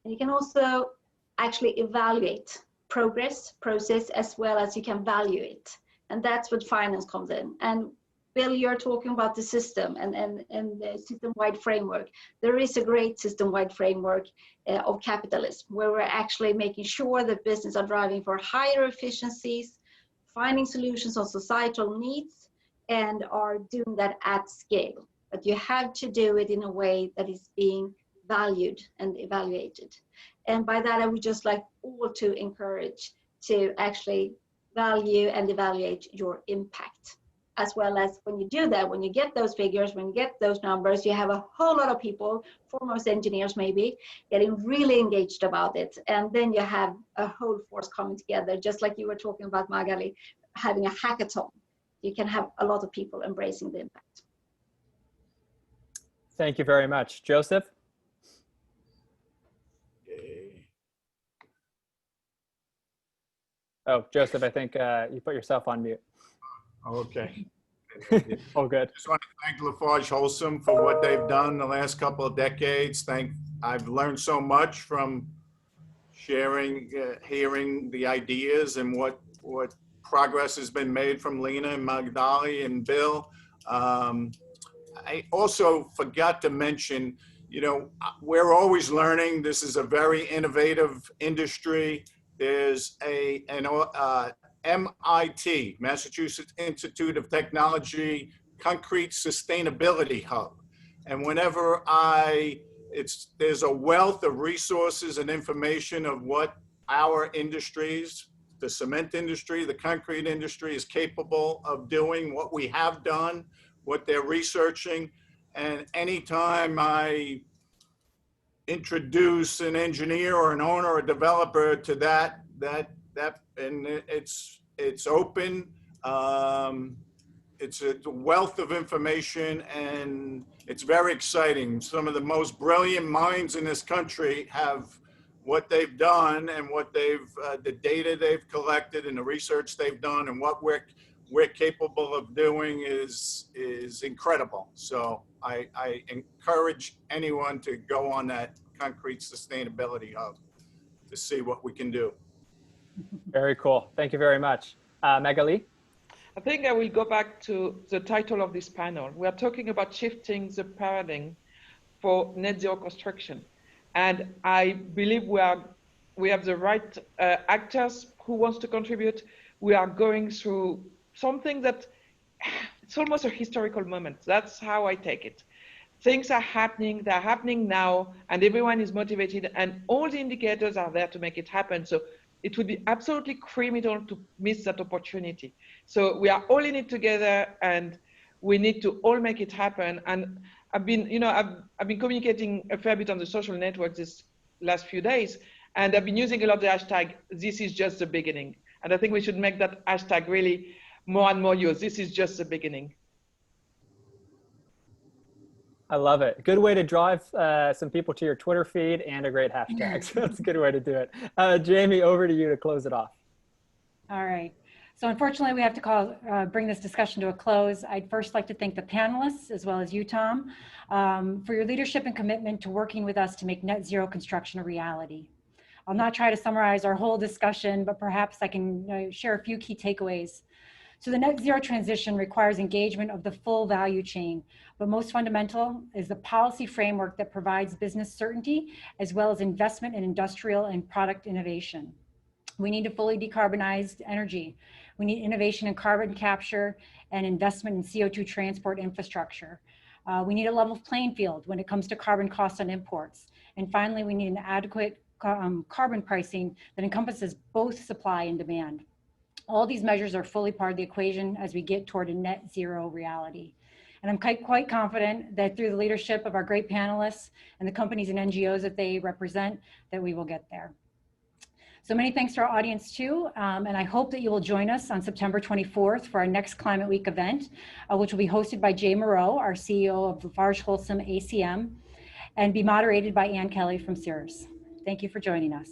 And you can also actually evaluate progress, process, as well as you can value it. And that's what finance comes in. And Bill, you're talking about the system and the system-wide framework. There is a great system-wide framework of capitalism, where we're actually making sure that businesses are driving for higher efficiencies, finding solutions on societal needs, and are doing that at scale. But you have to do it in a way that is being valued and evaluated. And by that, I would just like all to encourage to actually value and evaluate your impact. As well as when you do that, when you get those figures, when you get those numbers, you have a whole lot of people, foremost engineers maybe, getting really engaged about it. And then you have a whole force coming together, just like you were talking about, Magali, having a hackathon. You can have a lot of people embracing the impact. Thank you very much. Joseph? Oh, Joseph, I think you put yourself on mute. Okay. Oh, good. I just want to thank LafargeHolcim for what they've done the last couple of decades. I've learned so much from sharing, hearing the ideas and what progress has been made from Lena and Magdali and Bill. I also forgot to mention, you know, we're always learning. This is a very innovative industry. There's an MIT, Massachusetts Institute of Technology, Concrete Sustainability Hub. And whenever there's a wealth of resources and information of what our industries, the cement industry, the concrete industry is capable of doing, what we have done, what they're researching. And anytime I introduce an engineer or an owner or developer to that, and it's it's open. It's a wealth of information, and it's very exciting. Some of the most brilliant minds in this country have what they've done and what the data they've collected and the research they've done, and what we're capable of doing is incredible. So I encourage anyone to go on that Concrete Sustainability Hub to see what we can do. Very cool. Thank you very much. Magali? I think I will go back to the title of this panel. We are talking about shifting the paradigm for net zero construction. And I believe we have the right actors who wants to contribute. We are going through something that it's almost a historical moment. That's how I take it. Things are happening, they're happening now, and everyone is motivated, and all the indicators are there to make it happen. So it would be absolutely criminal to miss that opportunity. So we are all in it together, and we need to all make it happen. And I've been communicating a fair bit on the social networks this last few days, and I've been using a lot of the hashtag, this is just the beginning. And I think we should make that hashtag really more and more used. This is just the beginning. I love it. Good way to drive some people to your Twitter feed, and a great hashtag. So that's a good way to do it. Jamie, over to you to close it off. All right. So unfortunately, we have to bring this discussion to a close. I'd first like to thank the panelists, as well as you, Tom, for your leadership and commitment to working with us to make net zero construction a reality. I'll not try to summarize our whole discussion, but perhaps I can share a few key takeaways. So the net zero transition requires engagement of the full value chain, but most fundamental is the policy framework that provides business certainty, as well as investment in industrial and product innovation. We need to fully decarbonize energy. We need innovation in carbon capture and investment in CO2 transport infrastructure. We need a level playing field when it comes to carbon costs on imports. And finally, we need an adequate carbon pricing that encompasses both supply and demand. All these measures are fully part of the equation as we get toward a net zero reality. And I'm quite confident that through the leadership of our great panelists and the companies and NGOs that they represent, that we will get there. So many thanks to our audience too, and I hope that you will join us on September 24th for our next Climate Week event, which will be hosted by Jay Moreau, our CEO of LafargeHolcim ACM, and be moderated by Ann Kelly from Sears. Thank you for joining us.